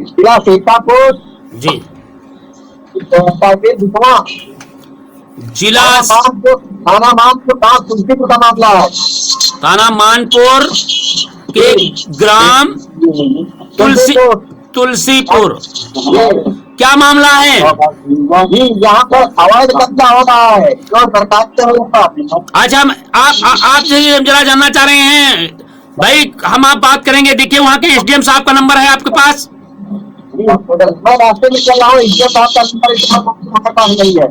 जिला सीतापुर, जी। तहसील बिसवा, जिला थाना मानपुर का तुलसीपुर का मामला है। थाना मानपुर के ग्राम तुलसीपुर। क्या मामला है? यहाँ पर अवैध कब्जा हो रहा है जो सरकार के ऊपर। अच्छा, आप जरा जानना चाह रहे हैं भाई, हम आप बात करेंगे। देखिए, वहाँ के एसडीएम साहब का नंबर है आपके पास? मैं रास्ते में चल रहा हूँ, एसडीएम साहब का नंबर पास नहीं है।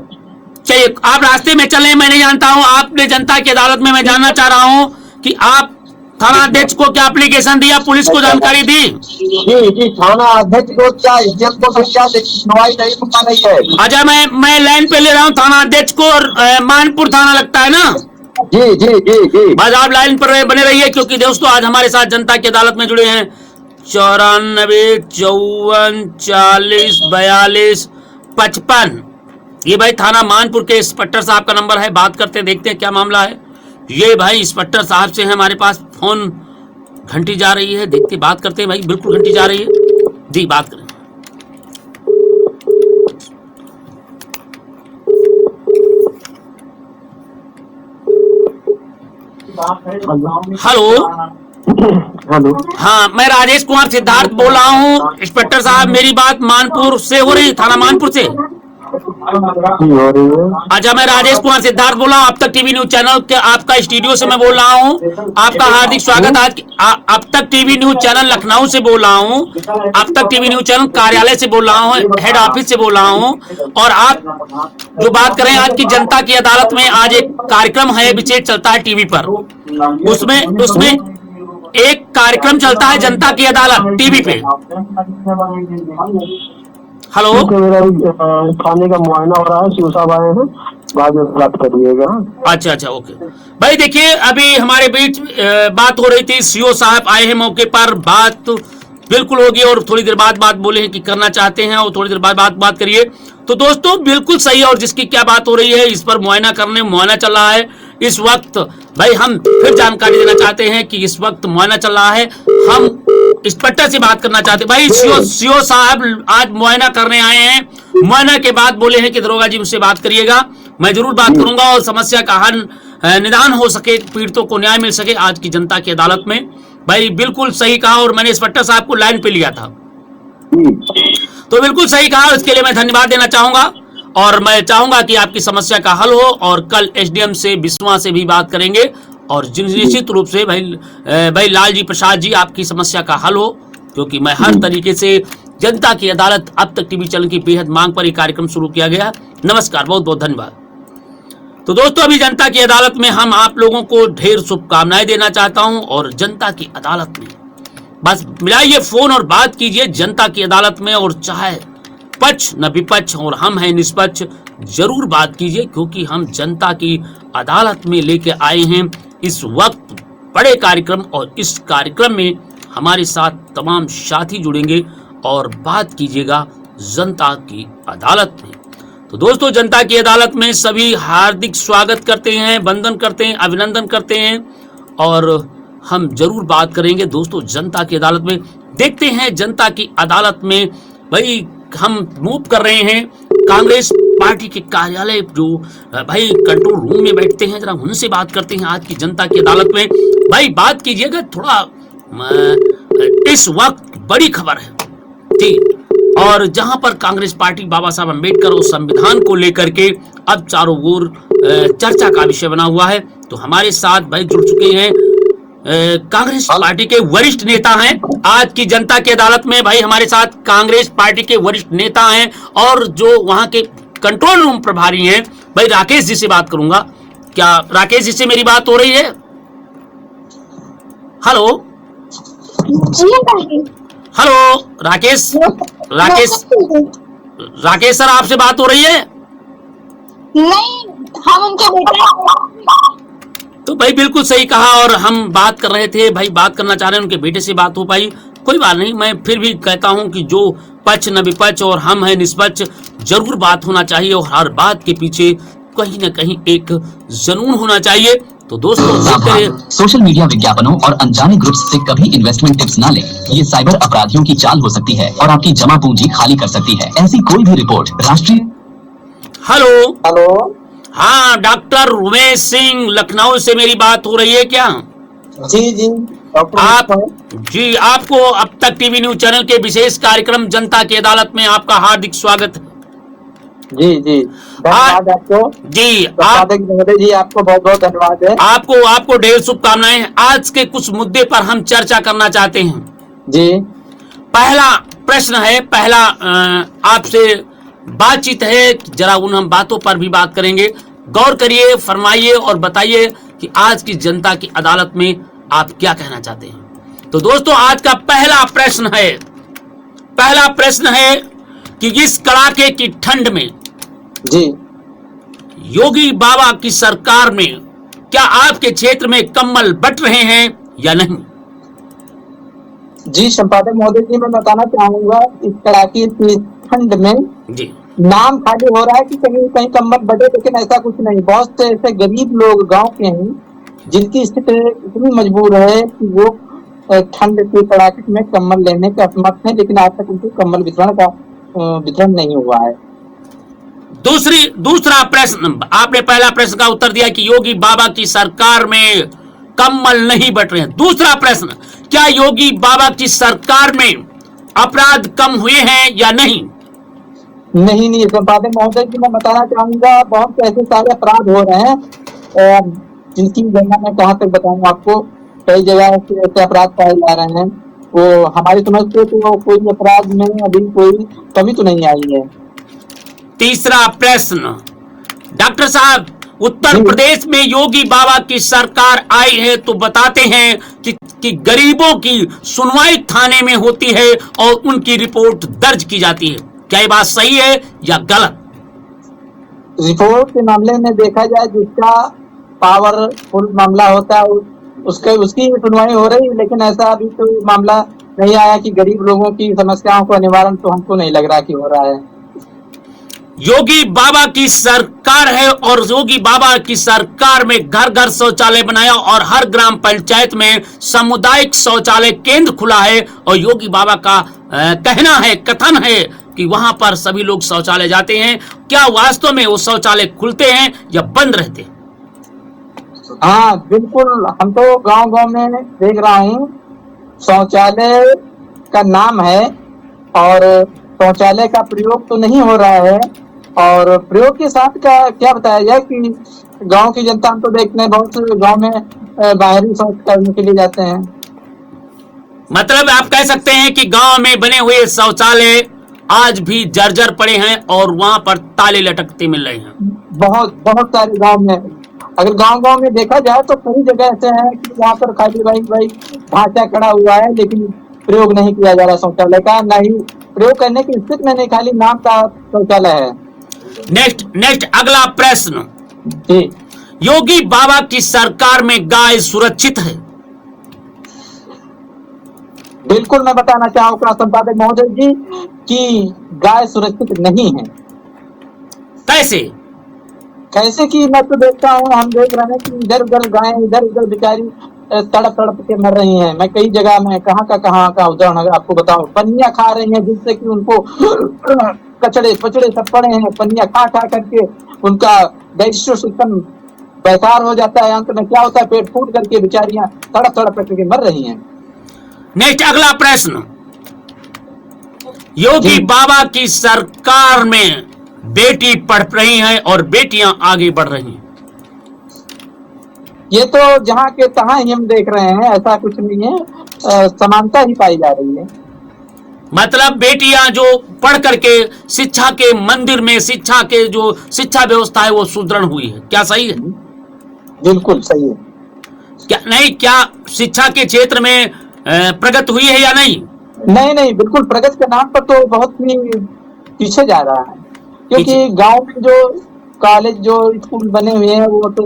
चलिए, आप रास्ते में चले, मैं नहीं जानता हूँ। आपने जनता की अदालत में मैं जानना चाह रहा हूँ कि आप थाना अध्यक्ष को क्या एप्लीकेशन दिया, पुलिस को जानकारी दी? जी, थाना अध्यक्ष को क्या, एसडीएम को क्या, सुनवाई नहीं होता नहीं है। अच्छा, मैं लाइन पे ले रहा हूँ थाना अध्यक्ष को, और मानपुर थाना लगता है ना? जी जी जी जी, बस आप लाइन पर बने रहिए, क्योंकि दोस्तों आज हमारे साथ जनता की अदालत में जुड़े हैं 94 54 40 42 55। ये भाई थाना मानपुर के इंस्पेक्टर साहब का नंबर है। बात करते हैं, देखते हैं क्या मामला है। ये भाई इंस्पेक्टर साहब से है, हमारे पास फोन घंटी जा रही है। देखते बात करते हैं भाई, बिल्कुल घंटी जा रही है जी, बात करें। हेलो। हेलो, हाँ, मैं राजेश कुमार सिद्धार्थ बोल रहा हूँ। इंस्पेक्टर साहब, मेरी बात मानपुर से हो रही है, थाना मानपुर से? अच्छा, मैं राजेश कुमार सिद्धार्थ बोल रहा हूँ, अब तक टीवी न्यूज चैनल के आपका स्टूडियो से मैं बोल रहा हूँ। आपका हार्दिक स्वागत। आज अब तक टीवी न्यूज चैनल लखनऊ से बोल रहा हूँ, अब तक टीवी न्यूज चैनल कार्यालय से बोल रहा हूँ, हेड ऑफिस से बोल रहा हूँ। और आप जो बात करें, आज की जनता की अदालत में आज एक कार्यक्रम है, विशेष चलता है टीवी पर। उसमें एक कार्यक्रम चलता है जनता की अदालत टीवी पे। हेलो, थाने का मुआयना हो रहा है, शिव साहब आए हैं, बाद में बात करिएगा। अच्छा, ओके भाई। देखिए, अभी हमारे बीच बात हो रही थी, सीओ साहब आए हैं मौके पर, बात बिल्कुल होगी। और थोड़ी देर बाद बात बोले हैं कि करना चाहते हैं, और थोड़ी देर बाद बात करिए। तो दोस्तों बिल्कुल सही है। और जिसकी क्या बात हो रही है, इस पर मुआयना चल रहा है इस वक्त। भाई हम फिर जानकारी देना चाहते हैं कि इस वक्त मुआयना चल रहा है। हम इंस्पेक्टर से बात करना चाहते हैं। भाई सीओ साहब आज मुआयना करने आए हैं। मुआयना के बाद बोले हैं कि दरोगा जी मुझसे बात करिएगा, मैं जरूर बात करूंगा और समस्या का हल निदान हो सके, पीड़ितों को न्याय मिल सके आज की जनता की अदालत में। भाई बिल्कुल सही कहा, और मैंने इंस्पेक्टर साहब को लाइन पे लिया था, तो बिल्कुल सही कहा। इसके लिए मैं धन्यवाद देना चाहूंगा, और मैं चाहूंगा कि आपकी समस्या का हल हो। और कल एसडीएम से, बिस्वा से भी बात करेंगे, और निश्चित रूप से भाई लालजी प्रसाद जी आपकी समस्या का हल हो, क्योंकि मैं हर तरीके से जनता की अदालत अब तक टीवी चैनल की बेहद मांग पर यह कार्यक्रम शुरू किया गया। नमस्कार, बहुत बहुत धन्यवाद। तो दोस्तों, अभी जनता की अदालत में हम आप लोगों को ढेर शुभकामनाएं देना चाहता हूं। और जनता की अदालत में बस मिलाइए फोन और बात कीजिए जनता की अदालत में, और चाहे पक्ष न विपक्ष, और हम हैं निष्पक्ष, जरूर बात कीजिए, क्योंकि हम जनता की अदालत में लेके आए हैं इस वक्त बड़े कार्यक्रम। और इस कार्यक्रम में हमारे साथ तमाम साथी जुड़ेंगे और बात कीजिएगा जनता की अदालत में। तो दोस्तों, जनता की अदालत में सभी हार्दिक स्वागत करते हैं, वंदन करते हैं, अभिनंदन करते हैं, और हम जरूर बात करेंगे दोस्तों जनता की अदालत में। देखते हैं जनता की अदालत में भाई हम मूव कर रहे हैं कांग्रेस पार्टी के कार्यालय, जो भाई कंट्रोल रूम में बैठते हैं, जरा उनसे बात करते हैं आज की जनता की अदालत में। भाई बात कीजिएगा थोड़ा, इस वक्त बड़ी खबर है जी, और जहां पर कांग्रेस पार्टी बाबा साहब अम्बेडकर और संविधान को लेकर के अब चारों ओर चर्चा का विषय बना हुआ है। तो हमारे साथ भाई जुड़ चुके हैं कांग्रेस पार्टी के वरिष्ठ नेता हैं आज की जनता की अदालत में। भाई हमारे साथ कांग्रेस पार्टी के वरिष्ठ नेता हैं, और जो वहां के कंट्रोल रूम प्रभारी हैं, भाई राकेश जी से बात करूंगा। क्या राकेश जी से मेरी बात हो रही है? हेलो हेलो, राकेश सर, आपसे बात हो रही है? नहीं, हम उनके बेटे। तो भाई बिल्कुल सही कहा, और हम बात कर रहे थे, भाई बात करना चाह रहे हैं, उनके बेटे से बात हो पाई, कोई बात नहीं। मैं फिर भी कहता हूं कि जो पक्ष न विपक्ष, और हम हैं निष्पक्ष, जरूर बात होना चाहिए, और हर बात के पीछे कहीं न कहीं एक जुनून होना चाहिए। तो दोस्तों देखते रहिए। सोशल मीडिया विज्ञापनों और अनजाने ग्रुप्स से कभी इन्वेस्टमेंट टिप्स ना लें। ये साइबर अपराधियों की चाल हो सकती है और आपकी जमा पूंजी खाली कर सकती है। ऐसी कोई भी रिपोर्ट राष्ट्रीय। Hello, hello. हाँ, डॉक्टर उमेश सिंह लखनऊ से मेरी बात हो रही है क्या? जी जी आप जी, आपको अब तक टीवी न्यूज चैनल के विशेष कार्यक्रम जनता की अदालत में आपका हार्दिक स्वागत है। जी जी धन्यवाद आपको जी, संपादक महोदय जी, आपको बहुत बहुत धन्यवाद है। आपको ढेर शुभकामनाएं। आज के कुछ मुद्दे पर हम चर्चा करना चाहते हैं। जी पहला प्रश्न है, पहला आपसे बातचीत है, जरा उन हम बातों पर भी बात करेंगे। गौर करिए, फरमाइए और बताइए कि आज की जनता की अदालत में आप क्या कहना चाहते हैं। तो दोस्तों, आज का पहला प्रश्न है कि इस कड़ाके की ठंड में जी योगी बाबा की सरकार में क्या आपके क्षेत्र में कंबल बंट रहे हैं या नहीं? जी संपादक महोदय जी, मैं बताना चाहूंगा इस कड़ाके की ठंड में जी, नाम खाली हो रहा है कि कहीं कहीं कंबल बटे, लेकिन ऐसा कुछ नहीं। बहुत से ऐसे गरीब लोग गांव के हैं जिनकी स्थिति इतनी मजबूर है कि वो ठंड के कड़ाके में कंबल लेने के असमर्थ है, लेकिन आज तक उनको कंबल वितरण नहीं हुआ है। दूसरा प्रश्न, आपने पहला प्रश्न का उत्तर दिया कि योगी बाबा की सरकार में कंबल नहीं बट रहे हैं। दूसरा प्रश्न, क्या योगी बाबा की सरकार में अपराध कम हुए हैं या नहीं? नहीं संपादक महोदय जी, मैं बताना चाहूंगा बहुत से ऐसे सारे अपराध हो रहे हैं जिनकी गणना मैं कहाँ तक बताऊं आपको। कई जगह ऐसे अपराध पाए जा रहे हैं, वो हमारी समझ से तो कोई अपराध में अभी कोई कमी तो नहीं आई है। तीसरा प्रश्न, डॉक्टर साहब, उत्तर प्रदेश में योगी बाबा की सरकार आई है तो बताते हैं कि गरीबों की सुनवाई थाने में होती है और उनकी रिपोर्ट दर्ज की जाती है। क्या ये बात सही है या गलत? रिपोर्ट के मामले में देखा जाए, जिसका पावरफुल मामला होता है उसकी सुनवाई हो रही है, लेकिन ऐसा अभी तो मामला नहीं आया कि गरीब लोगों की समस्याओं का निवारण तो हमको नहीं लग रहा कि हो रहा है। योगी बाबा की सरकार है और योगी बाबा की सरकार में घर घर शौचालय बनाया और हर ग्राम पंचायत में सामुदायिक शौचालय केंद्र खुला है और योगी बाबा का कहना है, कथन है कि वहां पर सभी लोग शौचालय जाते हैं। क्या वास्तव में वो शौचालय खुलते हैं या बंद रहते हैं? हाँ बिल्कुल, हम तो गांव में देख रहा हूँ शौचालय का नाम है और शौचालय का प्रयोग तो नहीं हो रहा है। और प्रयोग के साथ का क्या बताया जाए कि गांव की जनता हम तो देखते हैं बहुत से गांव में बाहरी शौच करने के लिए जाते हैं। मतलब आप कह सकते हैं कि गांव में बने हुए शौचालय आज भी जर्जर पड़े हैं और वहां पर ताले लटकते मिल रहे हैं। बहुत सारे गांव में, अगर गांव में देखा जाए तो कई जगह ऐसे हैं कि वहाँ पर खाली भाई ढांचा खड़ा हुआ है, लेकिन प्रयोग नहीं किया जा रहा शौचालय का, न ही प्रयोग करने की स्थिति में, नहीं खाली नाम का शौचालय है। नेक्स्ट अगला प्रश्न, जी योगी बाबा की सरकार में गाय सुरक्षित है? बिल्कुल, मैं बताना चाहूंगा संपादक महोदय जी कि गाय सुरक्षित नहीं है। कैसे कि मैं तो देखता हूँ, हम देख रहे हैं कि इधर उधर गायें इधर उधर बेचारी तड़प के मर रही हैं। मैं कई जगह में कहाँ का उदाहरण आपको बताऊं, पन्नियां खा रही हैं जिससे कि उनको कचड़े पचड़े सब पड़े हैं। पन्नियां खा करके उनका डाइजेस्टिव सिस्टम बेकार हो जाता है। अंत में क्या होता है, पेट फूट करके बेचारियां तड़प करके मर रही हैं। नेक्स्ट अगला प्रश्न, योगी बाबा की सरकार में बेटी पढ़ रही है और बेटियां आगे बढ़ रही हैं। ये तो जहाँ के तहाँ ही हम देख रहे हैं, ऐसा कुछ नहीं है, समानता ही पाई जा रही है। मतलब बेटियां जो पढ़ करके शिक्षा के मंदिर में शिक्षा व्यवस्था है वो सुदृढ़ हुई है। क्या सही है? बिल्कुल सही है। क्या शिक्षा के क्षेत्र में प्रगति हुई है या नहीं? नहीं, बिल्कुल प्रगति के नाम पर तो बहुत ही पीछे जा रहा है, क्योंकि गांव में जो कॉलेज जो स्कूल बने हुए हैं वो तो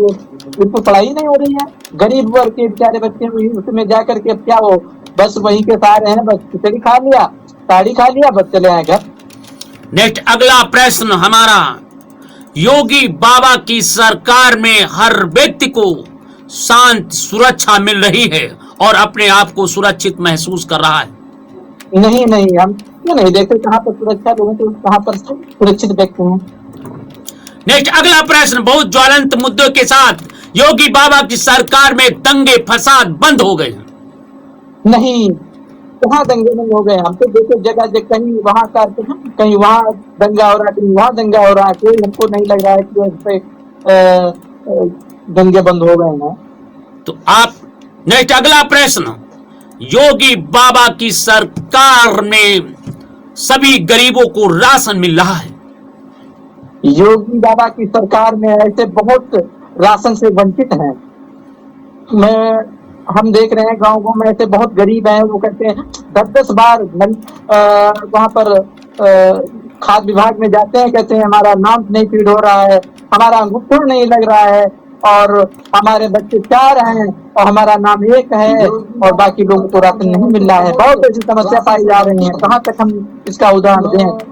बिल्कुल पढ़ाई नहीं हो रही है। गरीब वर्ग के बेचारे बच्चे उसमें जा करके अब क्या, वो बस वहीं के सारे हैं, बस खिचड़ी खा लिया, साड़ी खा लिया, बस चले आए घर। नेक्स्ट अगला प्रश्न हमारा, योगी बाबा की सरकार में हर व्यक्ति को शांत सुरक्षा मिल रही है और अपने आप को सुरक्षित महसूस कर रहा है? नहीं नहीं, हम क्यों नहीं देखते कहाँ पर सुरक्षा लोगों को, कहाँ पर सुरक्षित देखते हैं। नेक्स्ट अगला प्रश्न बहुत ज्वलंत मुद्दों के साथ, योगी बाबा की सरकार में दंगे फसाद बंद हो गए? नहीं, कहाँ दंगे नहीं हो गए। हम तो देखे जगह जगह कहीं वहाँ का कहीं वहाँ दंगा हो रहा है, कहीं वहाँ दंगा हो रहा है। कोई हमको नहीं लग रहा है कि उस पे दंगे बंद हो गए हैं। तो आप नेक्स्ट अगला प्रश्न, योगी बाबा की सरकार में सभी गरीबों को राशन मिल रहा है? योगी बाबा की सरकार में ऐसे बहुत राशन से वंचित हैं। हम देख रहे हैं गाँव में ऐसे बहुत गरीब हैं, वो कहते हैं 10-10 बार वहाँ पर खाद्य विभाग में जाते हैं, कहते हैं हमारा नाम नहीं फीड हो रहा है, हमारा अंगूठा नहीं लग रहा है, और हमारे बच्चे 4 हैं और हमारा नाम 1 है और बाकी लोगों को राशन नहीं मिल रहा है। बहुत ऐसी समस्या पाई जा रही है। कहाँ तक हम इसका उदाहरण दें?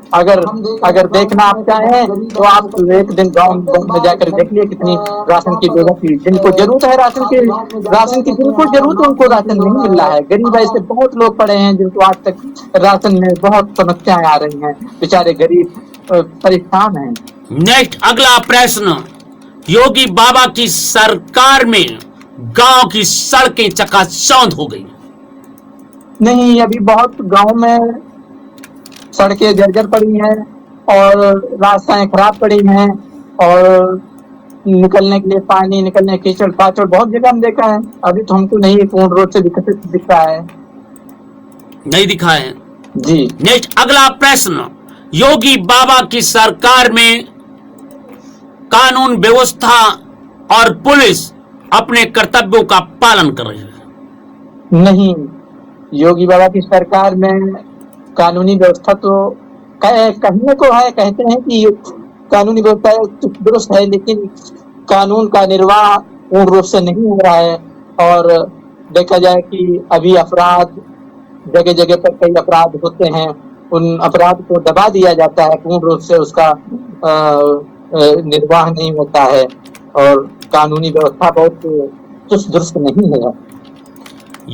अगर देखना आप चाहें तो आप एक दिन गाँव में जाकर देख लिए कितनी राशन की जरूरत थी। जिनको जरूरत है राशन की बिल्कुल जरूरत है, उनको राशन नहीं मिल रहा है। गरीब ऐसे बहुत लोग पड़े हैं जिनको आज तक राशन में बहुत समस्याएं आ रही हैं। बेचारे गरीब परेशान हैं। नेक्स्ट अगला प्रश्न, योगी बाबा की सरकार में गांव की सड़कें चकाचौंध हो गई? नहीं, अभी बहुत गांव में सड़कें जर्जर पड़ी हैं और रास्ताएं खराब पड़ी हैं और निकलने के लिए पानी, निकलने कीचड़ पाचड़ बहुत जगह हम देखा है। अभी तो हमको नहीं पूर्ण रूप से दिख रहा है, नहीं दिखा है जी। नेक्स्ट अगला प्रश्न, योगी बाबा की सरकार में कानून व्यवस्था और पुलिस अपने कर्तव्यों का पालन कर रही है? नहीं, योगी बाबा की सरकार में कानूनी व्यवस्था तो कहने को है, कहते हैं कि कानूनी व्यवस्था दुरुस्त है, लेकिन कानून का निर्वाह पूर्ण रूप से नहीं हो रहा है। और देखा जाए कि अभी अपराध जगह जगह पर कई अपराध होते हैं, उन अपराध को दबा दिया जाता है, पूर्ण रूप से उसका निर्वाह नहीं होता है और कानूनी व्यवस्था बहुत चुस्त दुरुस्त नहीं है।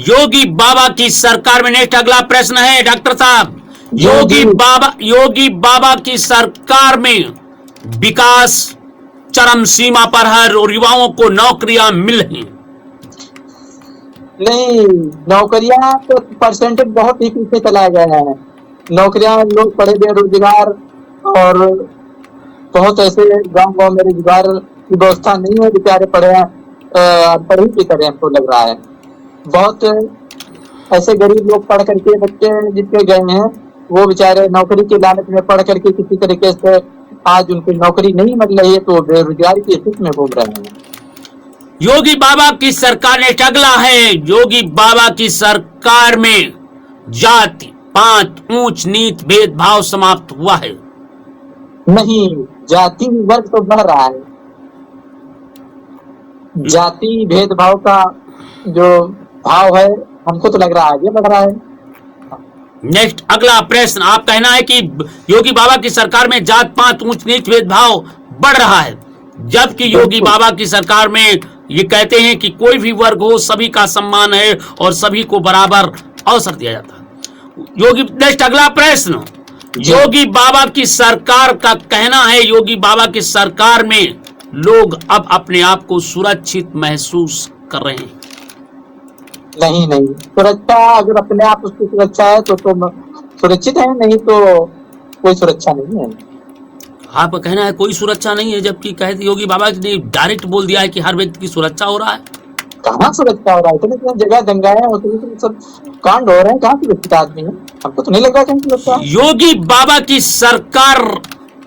योगी बाबा की सरकार में नेक्स्ट अगला प्रश्न है डॉक्टर साहब, योगी बाबा की सरकार में विकास चरम सीमा पर है और युवाओं को नौकरियां मिल रही? नहीं, नौकरियां तो परसेंटेज बहुत ही पीछे चला गया है। नौकरियां लोग पढ़े बेरोजगार और बहुत ऐसे गांव में रोजगार की व्यवस्था नहीं है, बेचारे पढ़े ही की तरह हमको लग रहा है। बहुत ऐसे गरीब लोग पढ़ करके बच्चे जितने गए हैं वो बेचारे नौकरी के लालच में पढ़ करके किसी तरीके से आज उनकी नौकरी नहीं मिल रही है तो बेरोजगारी की स्थिति में घूम रहे हैं। योगी बाबा की सरकार ने अगला है, योगी बाबा की सरकार में जाति पात ऊंच नीच भेदभाव समाप्त हुआ है? नहीं, जाति वर्ग तो बढ़ रहा है। जाति भेदभाव का जो भाव है हमको तो लग रहा है आगे बढ़ रहा है। नेक्स्ट अगला प्रश्न, आप कहना है कि योगी बाबा की सरकार में जात पात ऊंच नीच भेदभाव बढ़ रहा है, जबकि योगी बाबा की सरकार में ये कहते हैं कि कोई भी वर्ग हो सभी का सम्मान है और सभी को बराबर अवसर दिया जाता है। नेक्स्ट अगला प्रश्न, योगी बाबा की सरकार का कहना है योगी बाबा की सरकार में लोग अब अपने आप को सुरक्षित महसूस कर रहे हैं? नहीं, सुरक्षा अगर अपने आप उसकी सुरक्षा है तो सुरक्षित है, नहीं तो कोई सुरक्षा नहीं है। आपका कहना है कोई सुरक्षा नहीं है, जबकि कहते योगी बाबा ने डायरेक्ट बोल दिया है कि हर व्यक्ति की सुरक्षा हो रहा है। कहाँ सुरक्षा हो रहा है? इतनी जगह दंगाएं होती सब कांड हो रहे हैं, कहाँ सुरक्षित आदमी है? हमको तो नहीं लग रहा कहीं सुरक्षा। योगी बाबा की सरकार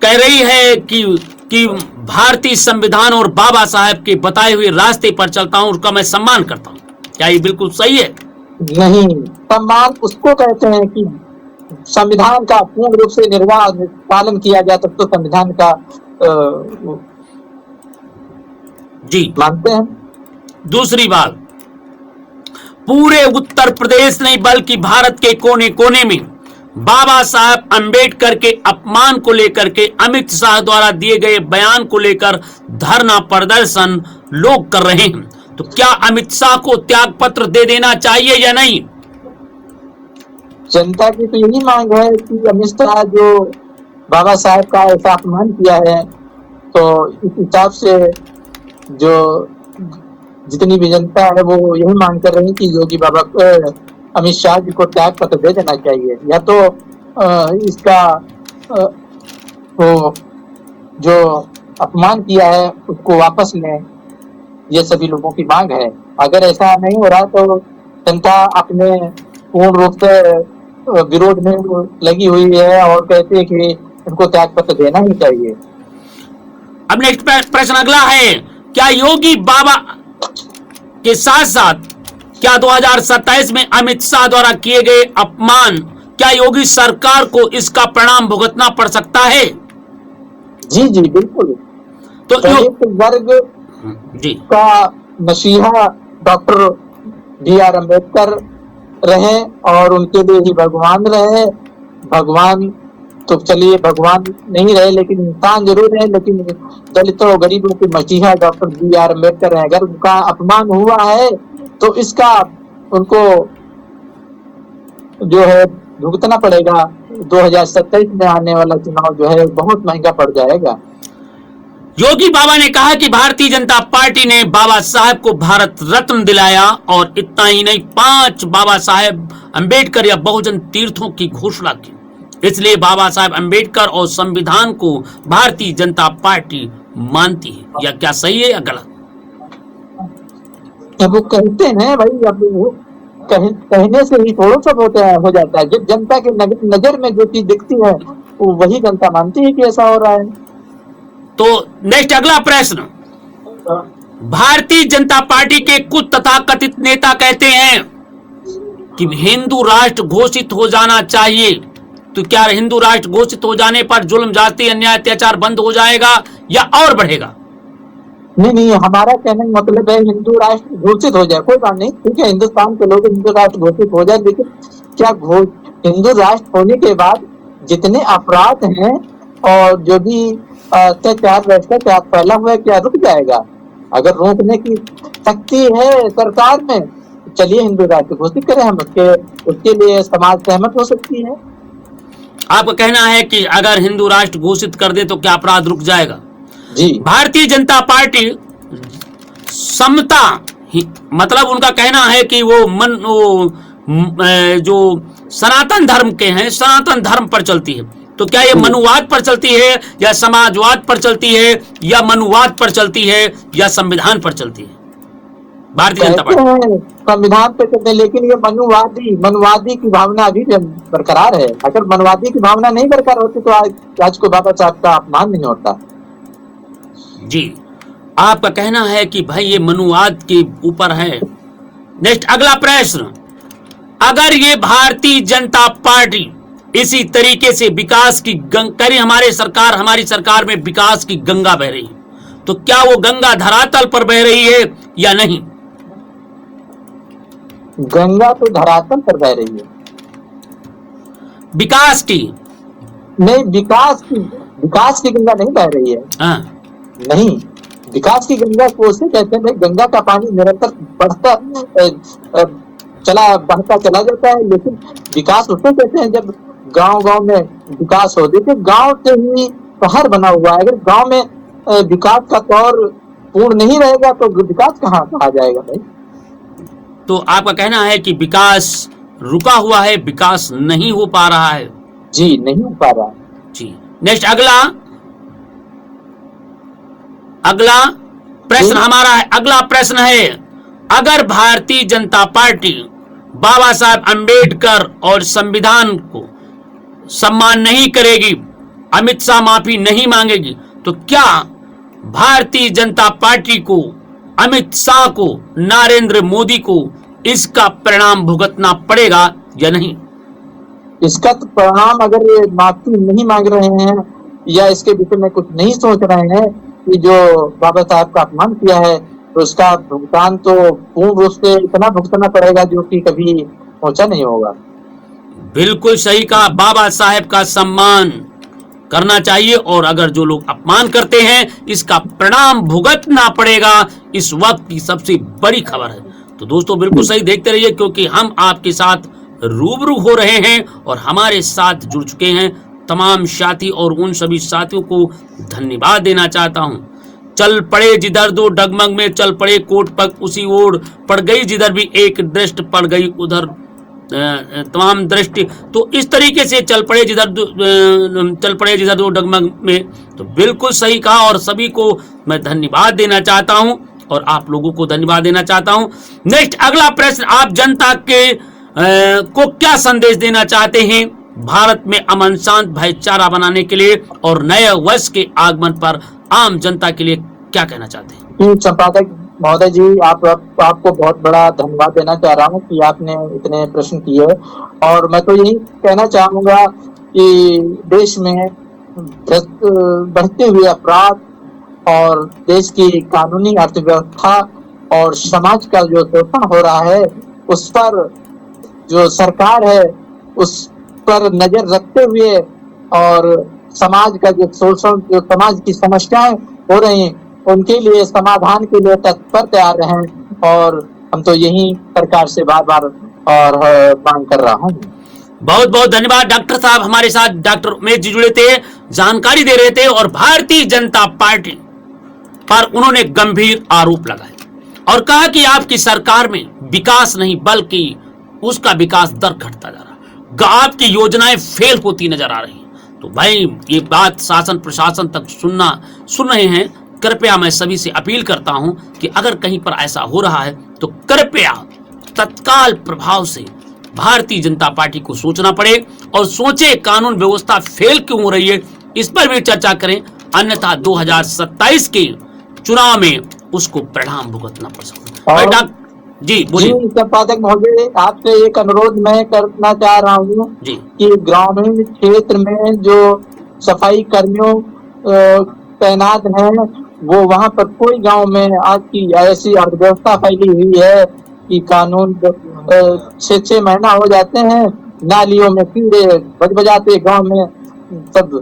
कह रही है कि भारतीय संविधान और बाबा साहब के बताए हुए रास्ते पर चलता हूँ, उसका मैं सम्मान करता हूँ, क्या ये बिल्कुल सही है? नहीं, सम्मान उसको कहते हैं कि संविधान का पूर्ण रूप से निर्वाह पालन किया जाए तब तो संविधान का जी मानते हैं। दूसरी बात, पूरे उत्तर प्रदेश नहीं बल्कि भारत के कोने कोने में बाबा साहब अंबेडकर के अपमान को लेकर के अमित शाह द्वारा दिए गए बयान को लेकर धरना प्रदर्शन लोग कर रहे हैं, तो क्या अमित शाह को त्याग पत्र दे देना चाहिए या नहीं? जनता की तो यही मांग है कि अमित शाह जो बाबा साहेब का ऐसा अपमान किया है, तो इस हिसाब से जो जितनी भी जनता है वो यही मांग कर रही है कि योगी बाबा को, अमित शाह जी को त्याग पत्र दे देना चाहिए, या तो इसका वो जो अपमान किया है उसको वापस लें। ये सभी लोगों की मांग है। अगर ऐसा नहीं हो रहा तो जनता अपने पूर्ण रूप से विरोध में लगी हुई है और कहती है कि इनको त्याग पत्र देना ही चाहिए। अब नेक्स्ट प्रश्न अगला है, क्या योगी बाबा के साथ साथ क्या 2027 में अमित शाह द्वारा किए गए अपमान, क्या योगी सरकार को इसका परिणाम भुगतना पड़ सकता है? जी जी बिल्कुल। तो दलित वर्ग जी का मसीहा डॉक्टर B.R. अम्बेडकर रहे और उनके लिए ही भगवान रहे। भगवान तो चलिए भगवान नहीं रहे लेकिन इंसान जरूर रहे, लेकिन दलितों और गरीबों के मसीहा डॉक्टर B.R. अम्बेडकर है। अगर उनका अपमान हुआ है तो इसका उनको जो है भुगतना पड़ेगा। 2027 में आने वाला चुनाव जो है बहुत महंगा पड़ जाएगा। योगी बाबा ने कहा कि भारतीय जनता पार्टी ने बाबा साहेब को भारत रत्न दिलाया और इतना ही नहीं, 5 बाबा साहेब अम्बेडकर या बहुजन तीर्थों की घोषणा की। इसलिए बाबा साहेब अम्बेडकर और संविधान को भारतीय जनता पार्टी मानती है। या क्या सही है या गलत? अब वो कहते हैं भाई, अब वो कहने से ही थोड़ा सा हो जाता है। जब जनता के नजर में जो चीज दिखती है वो वही जनता मानती है कि ऐसा हो रहा है। तो नेक्स्ट अगला प्रश्न, भारतीय जनता पार्टी के कुछ तथाकथित नेता कहते हैं कि हिंदू राष्ट्र घोषित हो जाना चाहिए। तो क्या हिंदू राष्ट्र घोषित हो जाने पर जुल्म, जाति, अन्याय, अत्याचार बंद हो जाएगा या और बढ़ेगा? नहीं, हमारा कहने का मतलब है हिंदू राष्ट्र घोषित हो जाए, कोई बात नहीं, ठीक है, हिंदुस्तान के लोग हिंदू राष्ट्र घोषित हो जाए, लेकिन क्या हिंदू राष्ट्र होने के बाद जितने अपराध हैं और जो भी अत्याचार भ्रष्टाचार फैला हुआ है क्या रुक जाएगा? अगर रोकने की शक्ति है सरकार में, चलिए हिंदू राष्ट्र घोषित करें हम, उसके लिए समाज सहमत हो सकती है। आपका कहना है कि अगर हिंदू राष्ट्र घोषित कर दे तो क्या अपराध रुक जाएगा? जी। भारतीय जनता पार्टी समता, मतलब उनका कहना है कि वो जो सनातन धर्म के हैं, सनातन धर्म पर चलती है। तो क्या ये मनुवाद पर चलती है या समाजवाद पर चलती है या मनुवाद पर चलती है या संविधान पर चलती है? भारतीय जनता पार्टी संविधान पे चलते हैं, लेकिन ये मनुवादी की भावना अभी भी बरकरार है। अगर मनुवादी की भावना नहीं बरकरार होती तो आज को बाबा साहब का अपमान नहीं होता। जी, आपका कहना है कि भाई ये मनुवाद के ऊपर है। नेक्स्ट अगला प्रश्न, अगर ये भारतीय जनता पार्टी इसी तरीके से विकास की हमारी सरकार में विकास की गंगा बह रही है, तो क्या वो गंगा धरातल पर बह रही है या नहीं? गंगा तो धरातल पर बह रही है। विकास की नहीं, विकास की गंगा नहीं बह रही है। हाँ। नहीं, विकास की गंगा को उसे कहते हैं, गंगा का पानी निरंतर बढ़ता चला जाता है, लेकिन विकास उसे कहते हैं जब गांव में विकास हो। देखिए गांव से ही शहर बना हुआ है। अगर गांव में विकास का तौर पूर्ण नहीं रहेगा तो विकास कहाँ आ जाएगा भाई? तो आपका कहना है कि विकास रुका हुआ है, विकास नहीं हो पा रहा है। जी, नहीं हो पा रहा जी। नेक्स्ट अगला प्रश्न हमारा है, अगला प्रश्न है, अगर भारतीय जनता पार्टी बाबा साहब अम्बेडकर और संविधान को सम्मान नहीं करेगी, अमित शाह माफी नहीं मांगेगी, तो क्या भारतीय जनता पार्टी को, अमित शाह को, नरेंद्र मोदी को इसका परिणाम भुगतना पड़ेगा या नहीं? इसका तो परिणाम, अगर ये माफी नहीं मांग रहे हैं या इसके विषय में कुछ नहीं सोच रहे हैं कि जो बाबा साहब का अपमान किया है, तो उसका भुगतान तो पूर्ण रूप से इतना भुगतना पड़ेगा जो कि कभी पहुंचा नहीं होगा। बिल्कुल सही कहा, बाबा साहेब का सम्मान करना चाहिए और अगर जो लोग अपमान करते हैं इसका परिणाम भुगतना पड़ेगा। इस वक्त की सबसे बड़ी खबर है। तो दोस्तों बिल्कुल सही देखते रहिए, क्योंकि हम आपके साथ रूबरू हो रहे हैं और हमारे साथ जुड़ चुके हैं तमाम साथी, और उन सभी साथियों को धन्यवाद देना चाहता हूं। चल पड़े जिधर दो डगमग में, चल पड़े कोट पग उसी ओर, पड़ गई जिधर भी एक दृष्टि, पड़ गई उधर तमाम दृष्टि। तो इस तरीके से चल पड़े जिधर दो डगमग में, तो बिल्कुल सही कहा, और सभी को मैं धन्यवाद देना चाहता हूं और आप लोगों को धन्यवाद देना चाहता हूं। नेक्स्ट अगला प्रश्न, आप जनता के को क्या संदेश देना चाहते हैं भारत में अमन शांत भाईचारा बनाने के लिए और नए वर्ष के आगमन पर आम जनता के लिए क्या कहना चाहते हैं? संपादक महोदय जी, आपको बहुत बड़ा धन्यवाद देना चाह रहा हूँ कि आपने इतने प्रश्न किए, और मैं तो यही कहना चाहूंगा कि देश में बढ़ते हुए अपराध और देश की कानूनी अर्थव्यवस्था और समाज का जो शोषण हो रहा है, उस पर जो सरकार है उस पर नजर रखते हुए और समाज का जो शोषण, जो समाज की समस्याएं हो रही हैं, उनके लिए समाधान के लिए तत्पर तैयार रहें, और हम तो यही सरकार से बार बार और मांग कर रहा हूँ। बहुत बहुत धन्यवाद डॉक्टर साहब, हमारे साथ डॉक्टर उमेश जी जुड़े थे, जानकारी दे रहे थे, और भारतीय जनता पार्टी पर उन्होंने गंभीर आरोप लगाए और कहा कि आपकी सरकार में विकास नहीं बल्कि उसका विकास दर घटता जा रहा, आपकी योजनाएं फेल होती नजर आ रही हैं। तो भाई ये बात शासन प्रशासन तक सुन रहे हैं। कृपया मैं सभी से अपील करता हूं कि अगर कहीं पर ऐसा हो रहा है तो कृपया तत्काल प्रभाव से भारतीय जनता पार्टी को सोचना पड़े और सोचे कानून व्यवस्था फेल क्यों हो रही है, इस पर भी चर्चा करें, अन्यथा 2027 के चुनाव में उसको परिणाम भुगतना पड़ सकता है। जी बोलिए। संपादक महोदय, आपसे एक अनुरोध मैं करना चाह रहा हूँ कि ग्रामीण क्षेत्र में जो सफाई कर्मियों तैनात हैं, वो वहाँ पर कोई गांव में आज की ऐसी अर्थव्यवस्था फैली हुई है कि कानून 6-6 महीना हो जाते हैं, नालियों में कीड़े बजाते, गांव में सब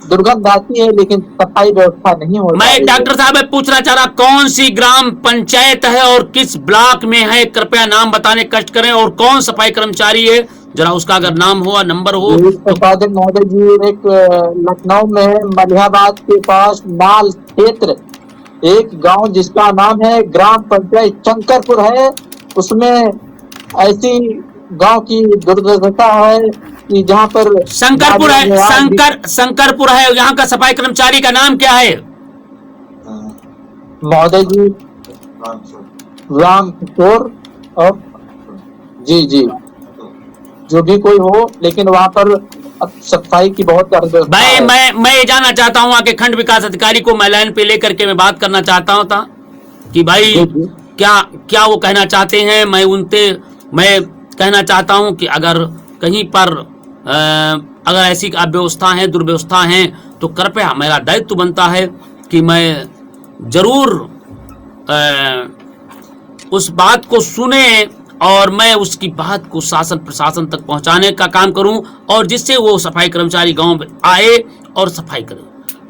दुर्गंध आती है, लेकिन सफाई व्यवस्था नहीं हो रही। मैं डॉक्टर साहब पूछना चाह रहा, कौन सी ग्राम पंचायत है और किस ब्लॉक में है, कृपया नाम बताने कष्ट करें, और कौन सफाई कर्मचारी है, जरा उसका अगर नाम हो नंबर हो। संपादक महोदय जी, एक लखनऊ में मलिहाबाद के पास नाल क्षेत्र एक गांव जिसका नाम है ग्राम पंचायत शंकरपुर है, उसमें ऐसी गांव की दुर्दशा है कि जहाँ पर शंकरपुर है, शंकरपुर है, यहाँ का सफाई कर्मचारी का नाम क्या है महोदय जी? राम किशोर। और जी जो भी कोई हो, लेकिन वहाँ पर सफाई की बहुत भाई मैं ये जानना चाहता हूँ, आके खंड विकास अधिकारी को मैं लाइन पे लेकर के मैं बात करना चाहता हूँ था कि भाई क्या वो कहना चाहते हैं। मैं कहना चाहता हूँ कि अगर कहीं पर अगर ऐसी अव्यवस्था है, दुर्व्यवस्था है, तो कृपया मेरा दायित्व बनता है कि मैं जरूर उस बात को सुने और मैं उसकी बात को शासन प्रशासन तक पहुंचाने का काम करूं, और जिससे वो सफाई कर्मचारी गांव में आए और सफाई करे।